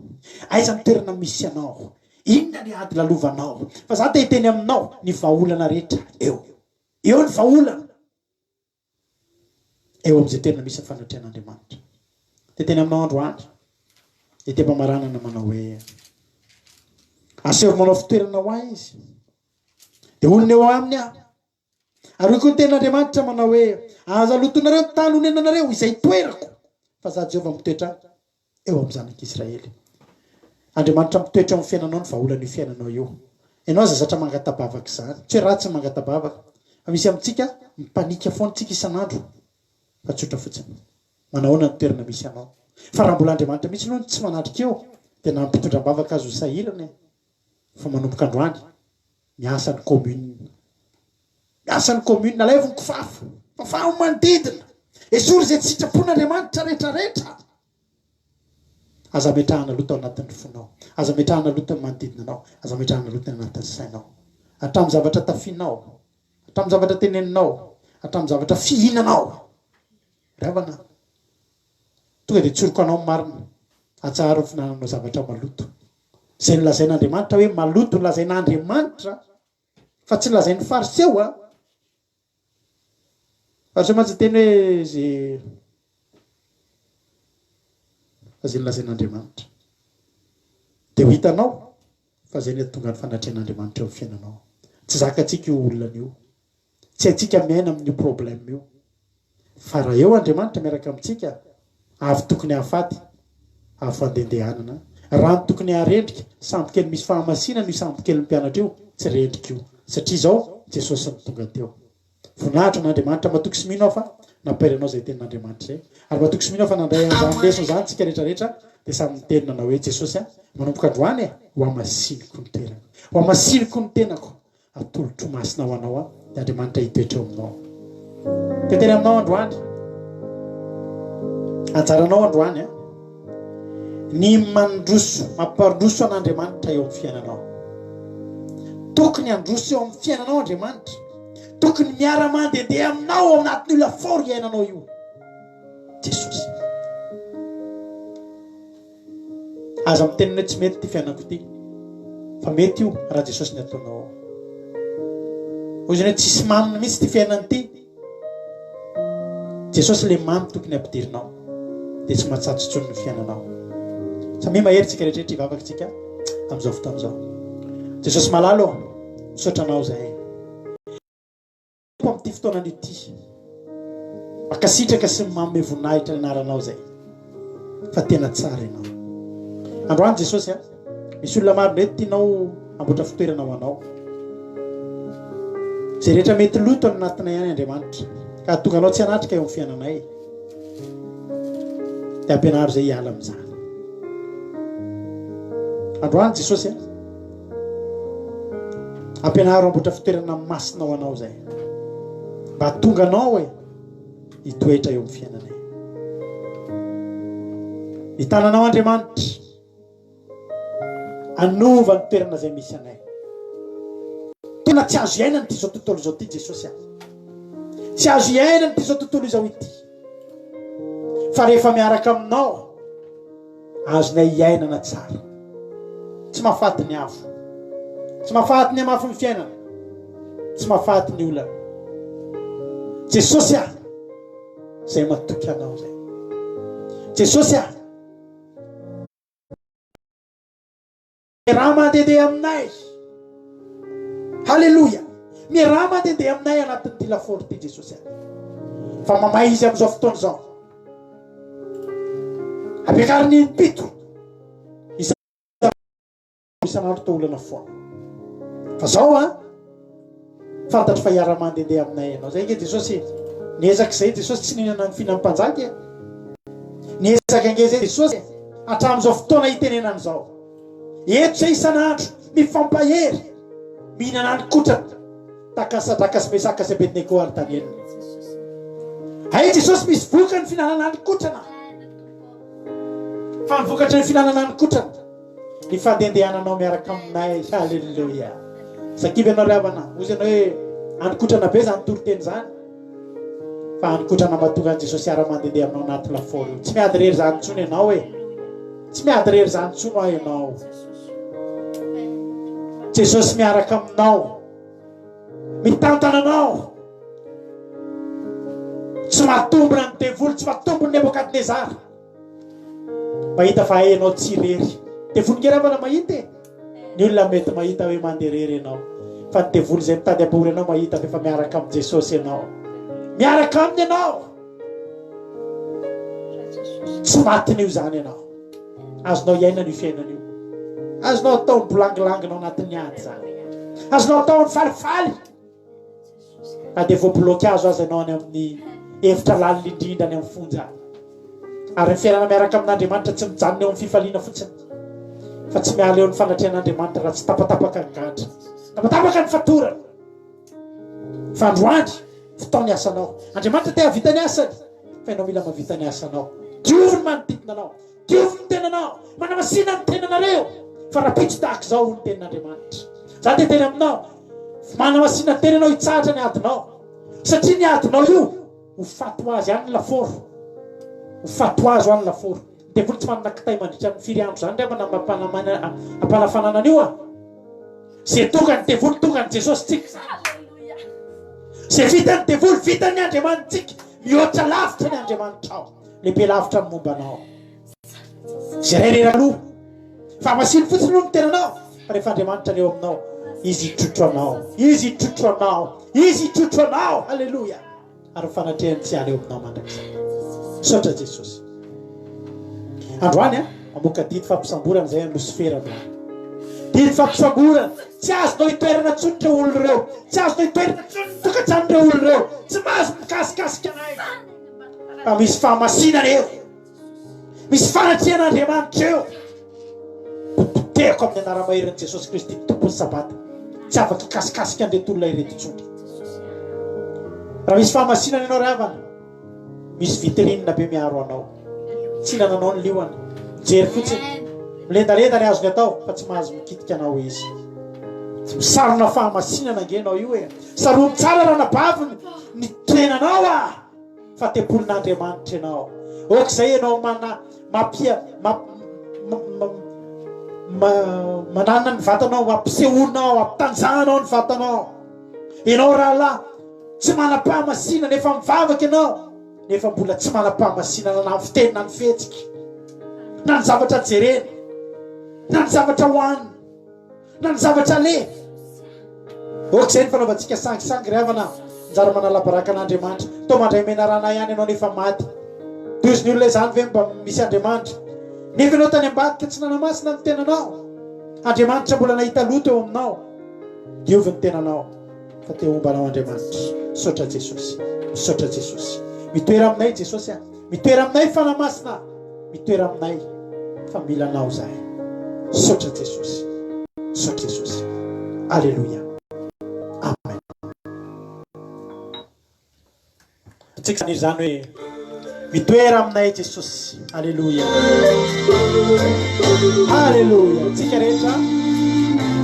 aiza ny toerana misy anao inona ny ady lalovanao fa za te hiteny aminao ny vahaolana rehetra eo ny vahaolana eo amin'izay toerana misy ny fanatrehan'Andriamanitra te teny aminao androany de te-pamaranana manao hoe aseho manao fitoerana ho ahy izy dia olona eo aminy aho ary koa ny ten'Andriamanitra manao hoe aza lotonareo ny tany honenanareo izay toerako fa za Jehovah mitoetra eo amin'ny zanak'Israely. Andriamanitra mitoetra amin'ny fiainanao ny vahaolana io fiainanao io. Ianao aza zatra mangatabavaka izany, tsy hoe ratsy mangatabavaka. Fa misy amintsika mipanika foana tsika isan'andro fa tsotra fotsiny. Manahoana ny toerana misy anao. Fa raha mbola Andriamanitra mihitsy aloha tsy manatrika eo dia na mpitondram-bavaka azo sahirana fa manomboka androany miasa ny commune. Miasa ny commune nalaivony kifafa. Fa manodidina. Esory izay tsy sitrapon'Andriamanitra rehetrarehetra. Aza metrahana loto ao anatin'ny fonao. Aza metrahana loto ny manodidina anao. Aza metrahana loto ny anatin'ny sainao. Hatramin'ny zavatra tafianao. Hatramin'ny zavatra teneninao. Hatramin'ny zavatra fihinanao. Ravana. Tonga dia tsoroko anao marina. Atsaharo ny finananao zavatra maloto. Izay nolazain'Andriamanitra hoe maloto nolazain'Andriamanitra fa tsy nolazain'ny fariseo a. Fariseo mantsy teny hoe zay nolazain'Andriamanitra. Dia ho hitanao fa zay ny tonga ny fanatrehan'Andriamanitra eo amin'ny fiainanao. Tsy zakatsika io olona io. Tsy haitsika miaina amin'io problème io. Fa raha eo Andriamanitra miaraka amintsika, avy tokony hahafaty, avy fandendehanana. Raha ny tokony harendrika, samby kely misy fahamasinana io samby kely mpianatra io, tsy rendrika io. Satria izao Jesosy ny tonga teo. Voninahitra n'Andriamanitra matoky sy mino aho fa nampairanao izay tenin'Andriamanitra izay. Ary matoky sy mino aho fa nandray an'izany lesona izany tsika rehetrarehetra dia samy mitenina anao hoe Jesosy manomboka androany ho hamasiniko ny toerana. Ho hamasiniko ny tenako. Atolotro masina ho anao dia Andriamanitra hitoetra eo aminao. Dia teny aminao androany. Anjaranao androany ny mandroso, mampandroso an'Andriamanitra eo amin'ny fiainanao. Tokony androso eo amin'ny fiainanao Andriamanitra. Tokony miara-mandehandeha aminao ao anatin'io lafaoro iainanao io. Jesosy. Aza mitenina hoe tsy mety ty fiainako ity. Fa mety io raha Jesosy ny ataonao. Hoy izany hoe tsisy mamina mihitsy ty fiainana ity. Jesosy le mamy tokony ampidirinao. Dia tsy mahatsatsotsony ny fiainanao. Samy mahery tsika rehetrarehetra hivavaka tsika amin'izao fotoana izao. Jesosy malalo, misaotra anao zahay. Amin'ity fotoana ity. Makasitraka sy manome voninahitra ny anaranao zay. Fa tena tsara ianao. Androany Jesosy misy olona maro mety tianao amboatra fitoerana ho anao. Izay rehetra mety loto ny anatina ihany Andriamanitra. Ka tonga anao tsy hanatrika eo amin'ny fiainanay. Dia ampianaro izay hiala amin'izany. Androany Jesosy ampianaro amboatra fitoerana masina ho anao zay. Mba tonga anao hoe hitoetra eo amin'ny fiainanay. Hitananao Andriamanitra anova ny toerana izay misy anay. Tena tsy azo iainana ty izao tontolo izao ty Jesosy. Tsy azo iainana ty izao tontolo izao ity. Fa rehefa miaraka aminao azonay iainana tsara. Tsy mahafaty ny afo. Tsy mahafaty ny amafo ny fiainana. Tsy mahafaty ny olana. Jesosy zay matoky anao zay. Jesosy raha mandehandeha aminay. Halleluja. Raha mandehandeha aminay anatin'ity lafaoro ty Jesosy. Fa mamay izy amin'izao fotoana izao. Ampiakariny impito. Isan'andro tao olana foana. Fa zao fantatro fa hiara mandehandeha aminay ianao. Zay nge Jesosy niezaka izay Jesosy tsy nihinana ny fihinam-panjaka. Niezaka nge zay Jesosy hatramin'izao fotoana hitenenana izao. Eto izay isan'andro mifampahery mihinana ny kotrana takasadaka sy mesaka sy Abednego ary tanenina. Hay Jesosy misy voka ny fihinanana ny kotrana. Fa ny vokatra ny fihinanana ny kotrana ny fandehandehananao miaraka aminay. Halleluja. Sakivy anao ravana. Ozy ianao hoe anikotrana be zany toroteny zany. Fa anikotrana mahatonga an Jesosy ara mandehandeha aminao anaty lafaoro. Tsy miady rery zany intsony ianao hoe. Tsy miady rery zany intsony ho ianao. Jesosy miaraka aminao. Mitantana anao. Tsy mahatombona ny devoly, tsy mahatombona ny Nebokadnezara. Mahita fa hainao tsy rery. Devoly ngeravana mahita. Ny olona mety mahita hoe manderery ianao fa ny devoly izay mitady abory ianao mahita fa efa miaraka amin'ny Jesosy ianao, miaraka aminy ianao, tsy matin'io zany ianao. Azonao iaina ny fiainana io, azonao atao ny bolangilanginao anatin'ny ady zany, azonao atao ny falifaly. Na dia voablokazo azy ianao any amin'ny hevitra lalina indrindra any amin'ny fonja. Ary ny fiainana miaraka amin'Andriamanitra tsy mijanona eo amin'ny fifaliana fotsiny, fa tsy miala eo ny fanatrehan'Andriamanitra raha tsy tapatapaka ny gadra, tapatapaka ny fatorana. Fa androandry fotoana ny asanao. Andriamanitra te havita ny asany, fa ianao mila mavita ny asanao. Diovy ny manodidina anao, diovy ny tenanao, manamasina ny tenanareo. Fa raha pitso tahaka izao ny tenin'Andriamanitra. Za dia teny aminao, manamasina tenanao hitsahatra ny adinao, satria ny adinao io ho fato azy any ny laforo, ho fato azy ho any ny laforo. Devoly tsy manana kitay mandritra ny firy andro zany rehefa nampanafanana an'io a. Zay tonga ny devoly tonga ny Jesosy tsika. Zay vita ny devoly vita ny Andriamanitsika. Mihoatra lavitra ny Andriamanitra ao, lehibe lavitra ny momba anao. Zay rerera aloha fa masiny fotsiny no tenanao, fa rehefa Andriamanitra ny eo aminao, izy hitrotro anao, izy hitrotro anao, izy hitrotro anao. Alleluia. Ary fanatrehany tsy any eo aminao mandrakizay. Saotra Jesosy. Androany a mamoaka didy fampisamborana zay ny Losifera. Didy fampisamborana tsy azonao hitoerana tsotra olo reo, tsy azonao hitoerana tokantrano reo olo reo, tsy mahazo mikasikasika anay. Fa misy fahamasinana eo, misy fanatrehan'Andriamanitra eo. Poteko amin'ny anara-maheran'i Jesosy Kristy tompony sabata, tsy afaka hikasikasika an'ireto olona ireto intsony. Raha misy fahamasinana ianao ravana, misy vitrinina be miaro anao, tsy nananao ny liona, mijery fotsiny, milendalenda ny azony atao fa tsy mahazo mikitika anao izy. Tsy misarona fahamasinana angenao io e. Saromy tsara raha nabavy ny tenanao a, fa tempolin'Andriamanitra ianao. Okizay ianao manana ny vatanao, mampisehorinao, mampitanjahanao ny vatanao. Ianao raha tsy manam-pahamasinana nefa mivavaka ianao, nefa mbola tsy manam-pahamasinana na ny fiteny na ny fihetsika, na ny zavatra jerena, na ny zavatra hohanina, na ny zavatra le. Okizay ny fanaovantsika sangisangy ry havana, njara manalabaraka an'Andriamanitra. Tao mandray menarana ihany ianao nefa maty. Tozy ny olona izany ve mba misy Andriamanitra? Nefa ianao tany ambadika tsy nanamasina ny tenanao, Andriamanitra mbola nahita loto eo aminao. Diovy ny tenanao fa te hombanao Andriamanitra. Saotra Jesosy, saotra Jesosy. Mitoera aminay Jesosy a, mitoera aminay fanamasina, mitoera aminay fa mila anao zahay. Saotra Jesosy, saotra Jesosy. Alleluia. Amen. Tsika izany hoe mitoera aminay Jesosy. Alleluia. Alleluia. Tsika rehetra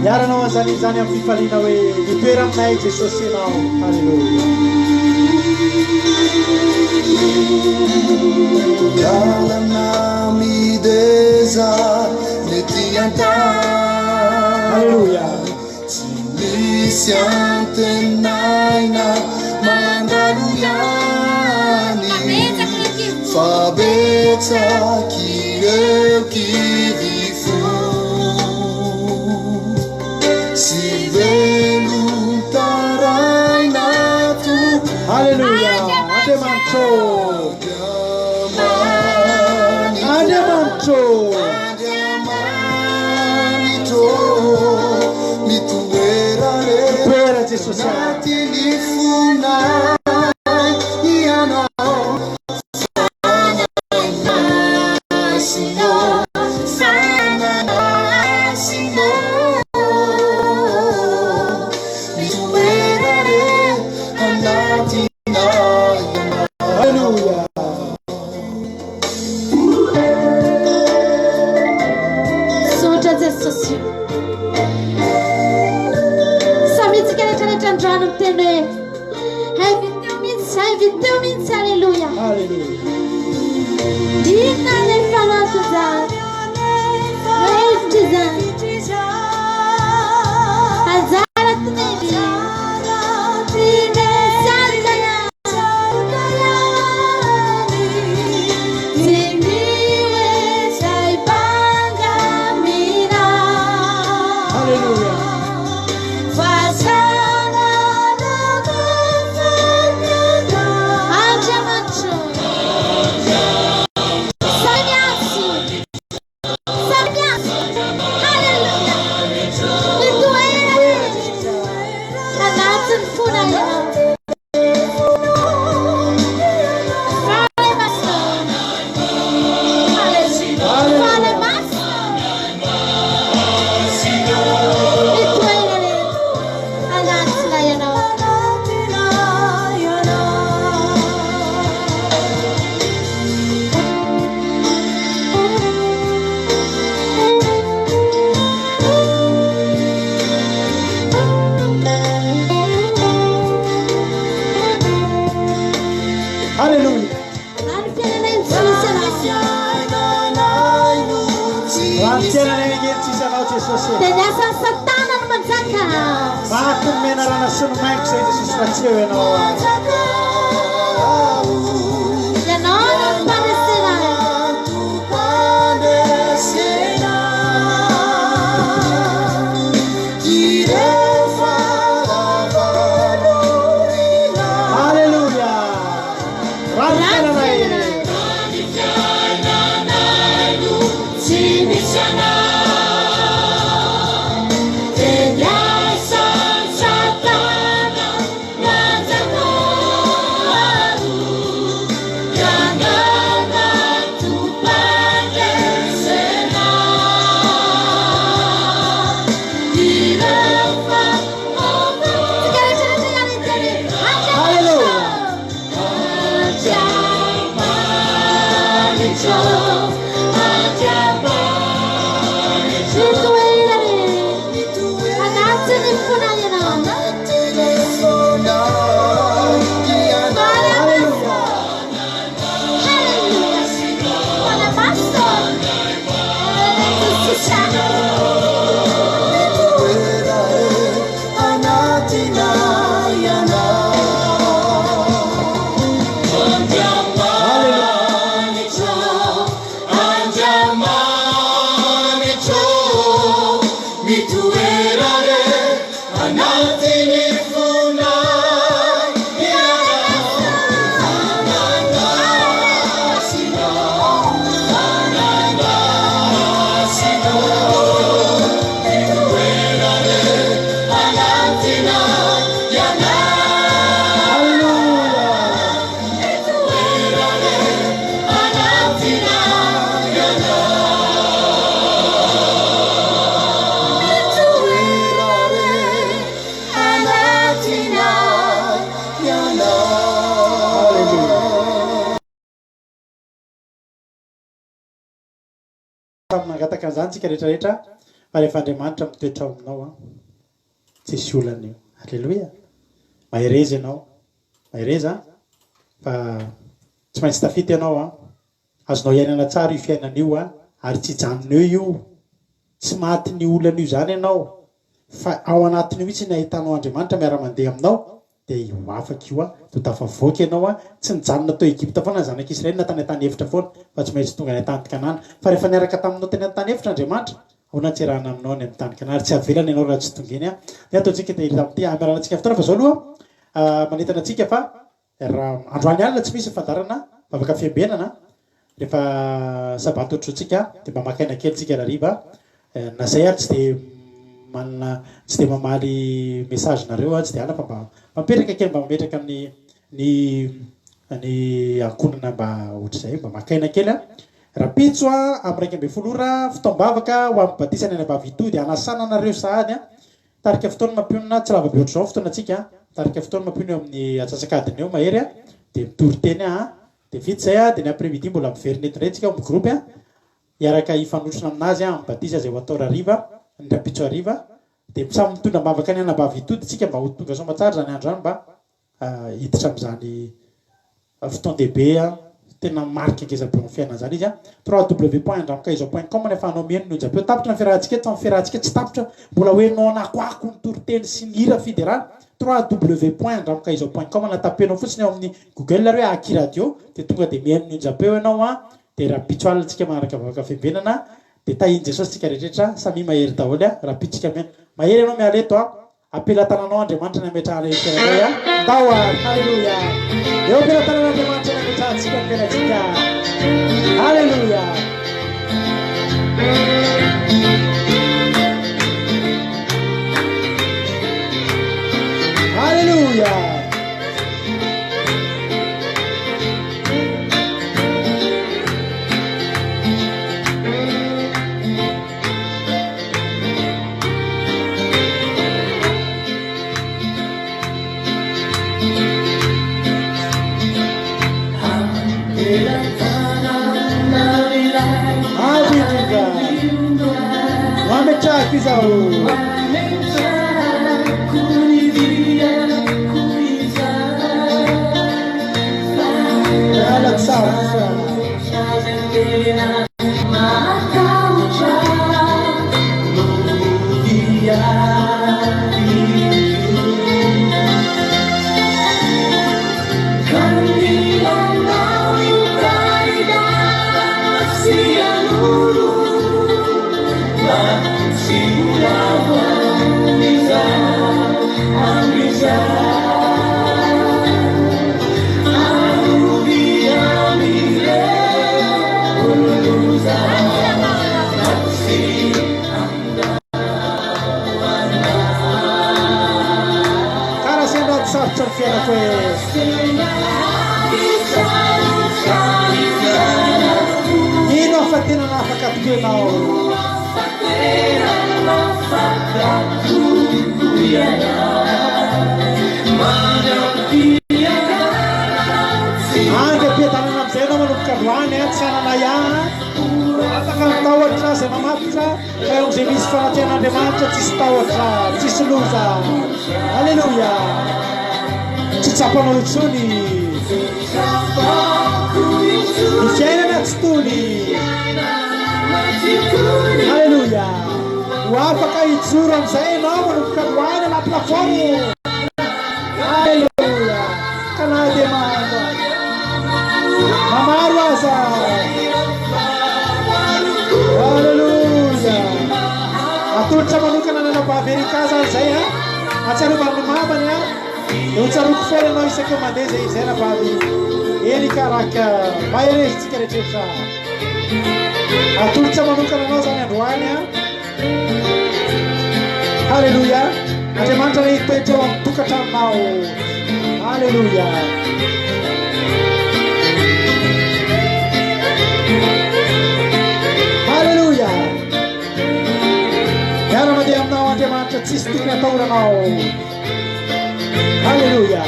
miaranao azany izany amin'ny fifaliana hoe mitoera aminay Jesosy ianao. Alleluia. Lalana mideza nety antany. Alleluia. Tsy misy antenaina mandalo ihany, fa betsaky ireo kivifo sy velon-taraina tompoko. Alleluia. Andriamanitro, Andriamanitro, Andriamanitro, mitoera mitoera Jesosy anaty ny fonay ianao. manome rana sy ny maiko zay Jesosy raha tsy eo ianao mangataka an'izany tsika rehetrarehetra fa rehefa Andriamanitra mitoetra aminao tsy misy olana io. Alleloia. Mahereza ianao, mahereza fa tsy maintsy tafita ianao azonao iainana tsara io fiainana io ary tsy hijanona eo io, tsy maty ny olana io zany ianao fa ao anatiny io mihitsy ny ahitanao Andriamanitra miara-mandeha aminao dia io afaka io to tafavoaka ianao tsy nijanona tao Egypta foana ny zanak'Israely natany an-tany efitra foana fa tsy maintsy tonga ny an-tany Kanana fa rehefa niaraka taminao teny an-tany efitra Andriamanitra ahoana tsy rahana aminao ny amin'ny tany Kanana ary tsy avelana ianao raha tsy tonga eny dia ataontsika tamin'ity amiaranantsika fotoana fa zao aloha manentana antsika fa raha androany alina tsy misy fandarana bavaka fiambenana rehefa sabato ohatrotsika dia mba maka aina kely tsika rariva na zay ary tsy dia manana tsy dia mamaly message nareo tsy dia ala fa mba mametraka kely mba mametraka ny ankonana mba ohatr'izay mba maka aina kely rapitso amin'ny 2 ora fotoam-bavaka ho amin'ny batisana any ambavitody anasana nareo sahady tarika fotoana mampionana tsy lava be ohatr'izao fotoana atsika tarika fotoana mampiona eo amin'ny atsasakadiny eo mahery dia mitory teny dia vita zay dia ny après-midi mbola miverina eto indray tsika amin'ny groupe hiaraka hifanotrona aminazy amin'ny batisa zay ho atao rariva ny rapitso hariva dia samy mitondra mavaka ny anambavitody tsika mba ho tonga somatsara zany andro zany mba hiditra amin'izany fotoan-dehibe tena marika ngezabe amin'ny fiainana zany izy www.andramokaizo.com nefa anao mihaino ny onjam-peo tapitra ny fiarahantsika eto amin'ny fiarahantsika tsy tapitra mbola hoe nao anakoako ny toriteny sy ny hira federal www.andramokaizo.com na tapenao fotsiny ao amin'ny Google hoe Aki Radio dia tonga dia mihaino ny onjam-peo ianao dia rapitso alintsika manaraka vavaka fiambenana dia tahiny Jesosy tsika rehetrarehetra samy mahery daholo rapitsika mihaino mahery ianao miala eto apelatananao Andriamanitra ny ametrahana fiainanao ndao halleluia eo apelatanan'Andriamanitra ny ametrahantsika ny fiainantsika halleluia halleluia wamechafi zao karaha sendra sarotra ny fiainako hoe ino afa tena nafaka toenao andra ampiadanana amizay anao manomboka androany tsy anana ihany afaka mitahotra zay mamatotra fa eo am'izay misy fananten'andriamanitra tsisy tahotra tsisy loza alleloia tsy tsapanao intsony ny fiainana tsy tony alleloia ho afaka hijoro am'izay anao manomboka androany anaty lafaoro alleloia kana dia manda mamaro aza alleluia atolotra manokana nanabaaverika zany zay a atsarovany mamany a eo tsaroko foana anao isaky mandeha zay zay nabavy eny karaka maherezitsika rehetrehitra atolotra manokana anao zany androany a alleluia andriamanitra le hitoetra eo amin'ny tokantranonao alleluia alleluia miara mandeha aminao andriamanitra tsisy tokony atahoranao alleluia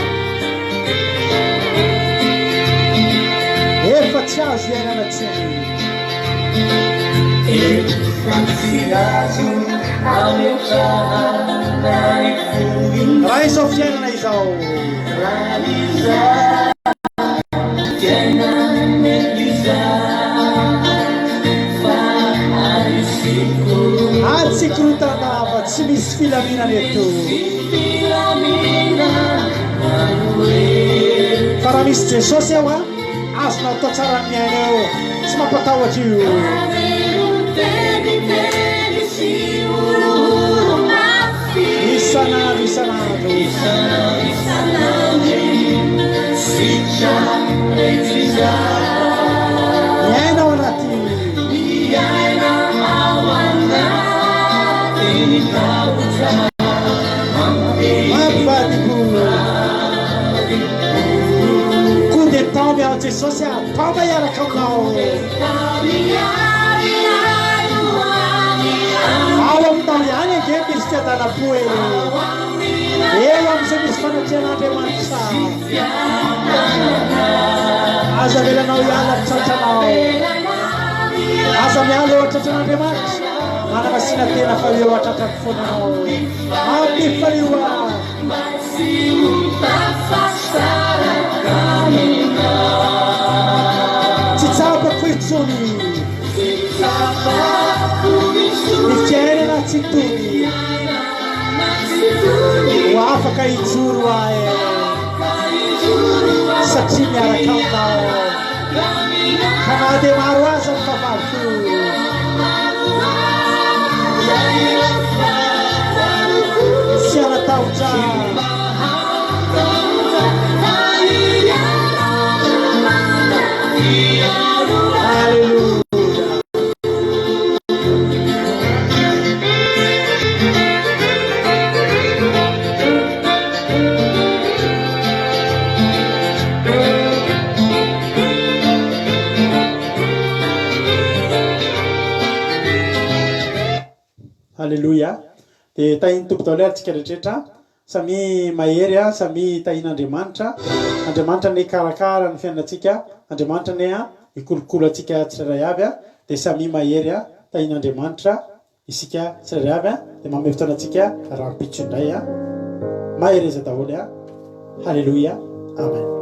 efa tsy azo iainana tsiny raha izao fiainana izao atsikorotanava tsy misy filaminana eto fa raha misy jesosy eo a azonao atao tsara ny miaina eo tsy mampatahotra io isanandro isanandro miaina ao anaty mampivadiko coup de temps miao jesosy atamba iaraka aminao ao aminao ihany ange misy fiadana-po eo am'izay misy fanatrehan'andriamanitra aza velanao iala tratranao aza miala eo atratran'andriamanitra manamasina tena fa eo atratrako fonanao ampifalioa tsy tsapako itsony ny fiainana tsy tony ho afaka hijoro ae satria miaraka aminao kana dia maro aza ny favariko sy anatahotra alleluia alleluia dia tahiny tompo daholo atsika rehetrarehetra samy mahery a samy tahin'andriamanitra andriamanitra ne karakara ny fiainantsika andriamanitra ne a ikolokolo atsika tsirairay avy a dia samy mahery a tahin'andriamanitra isika tsirairay avy a dia manome fotoanatsika rahampitso indray a mahereza daholo a halleluia amen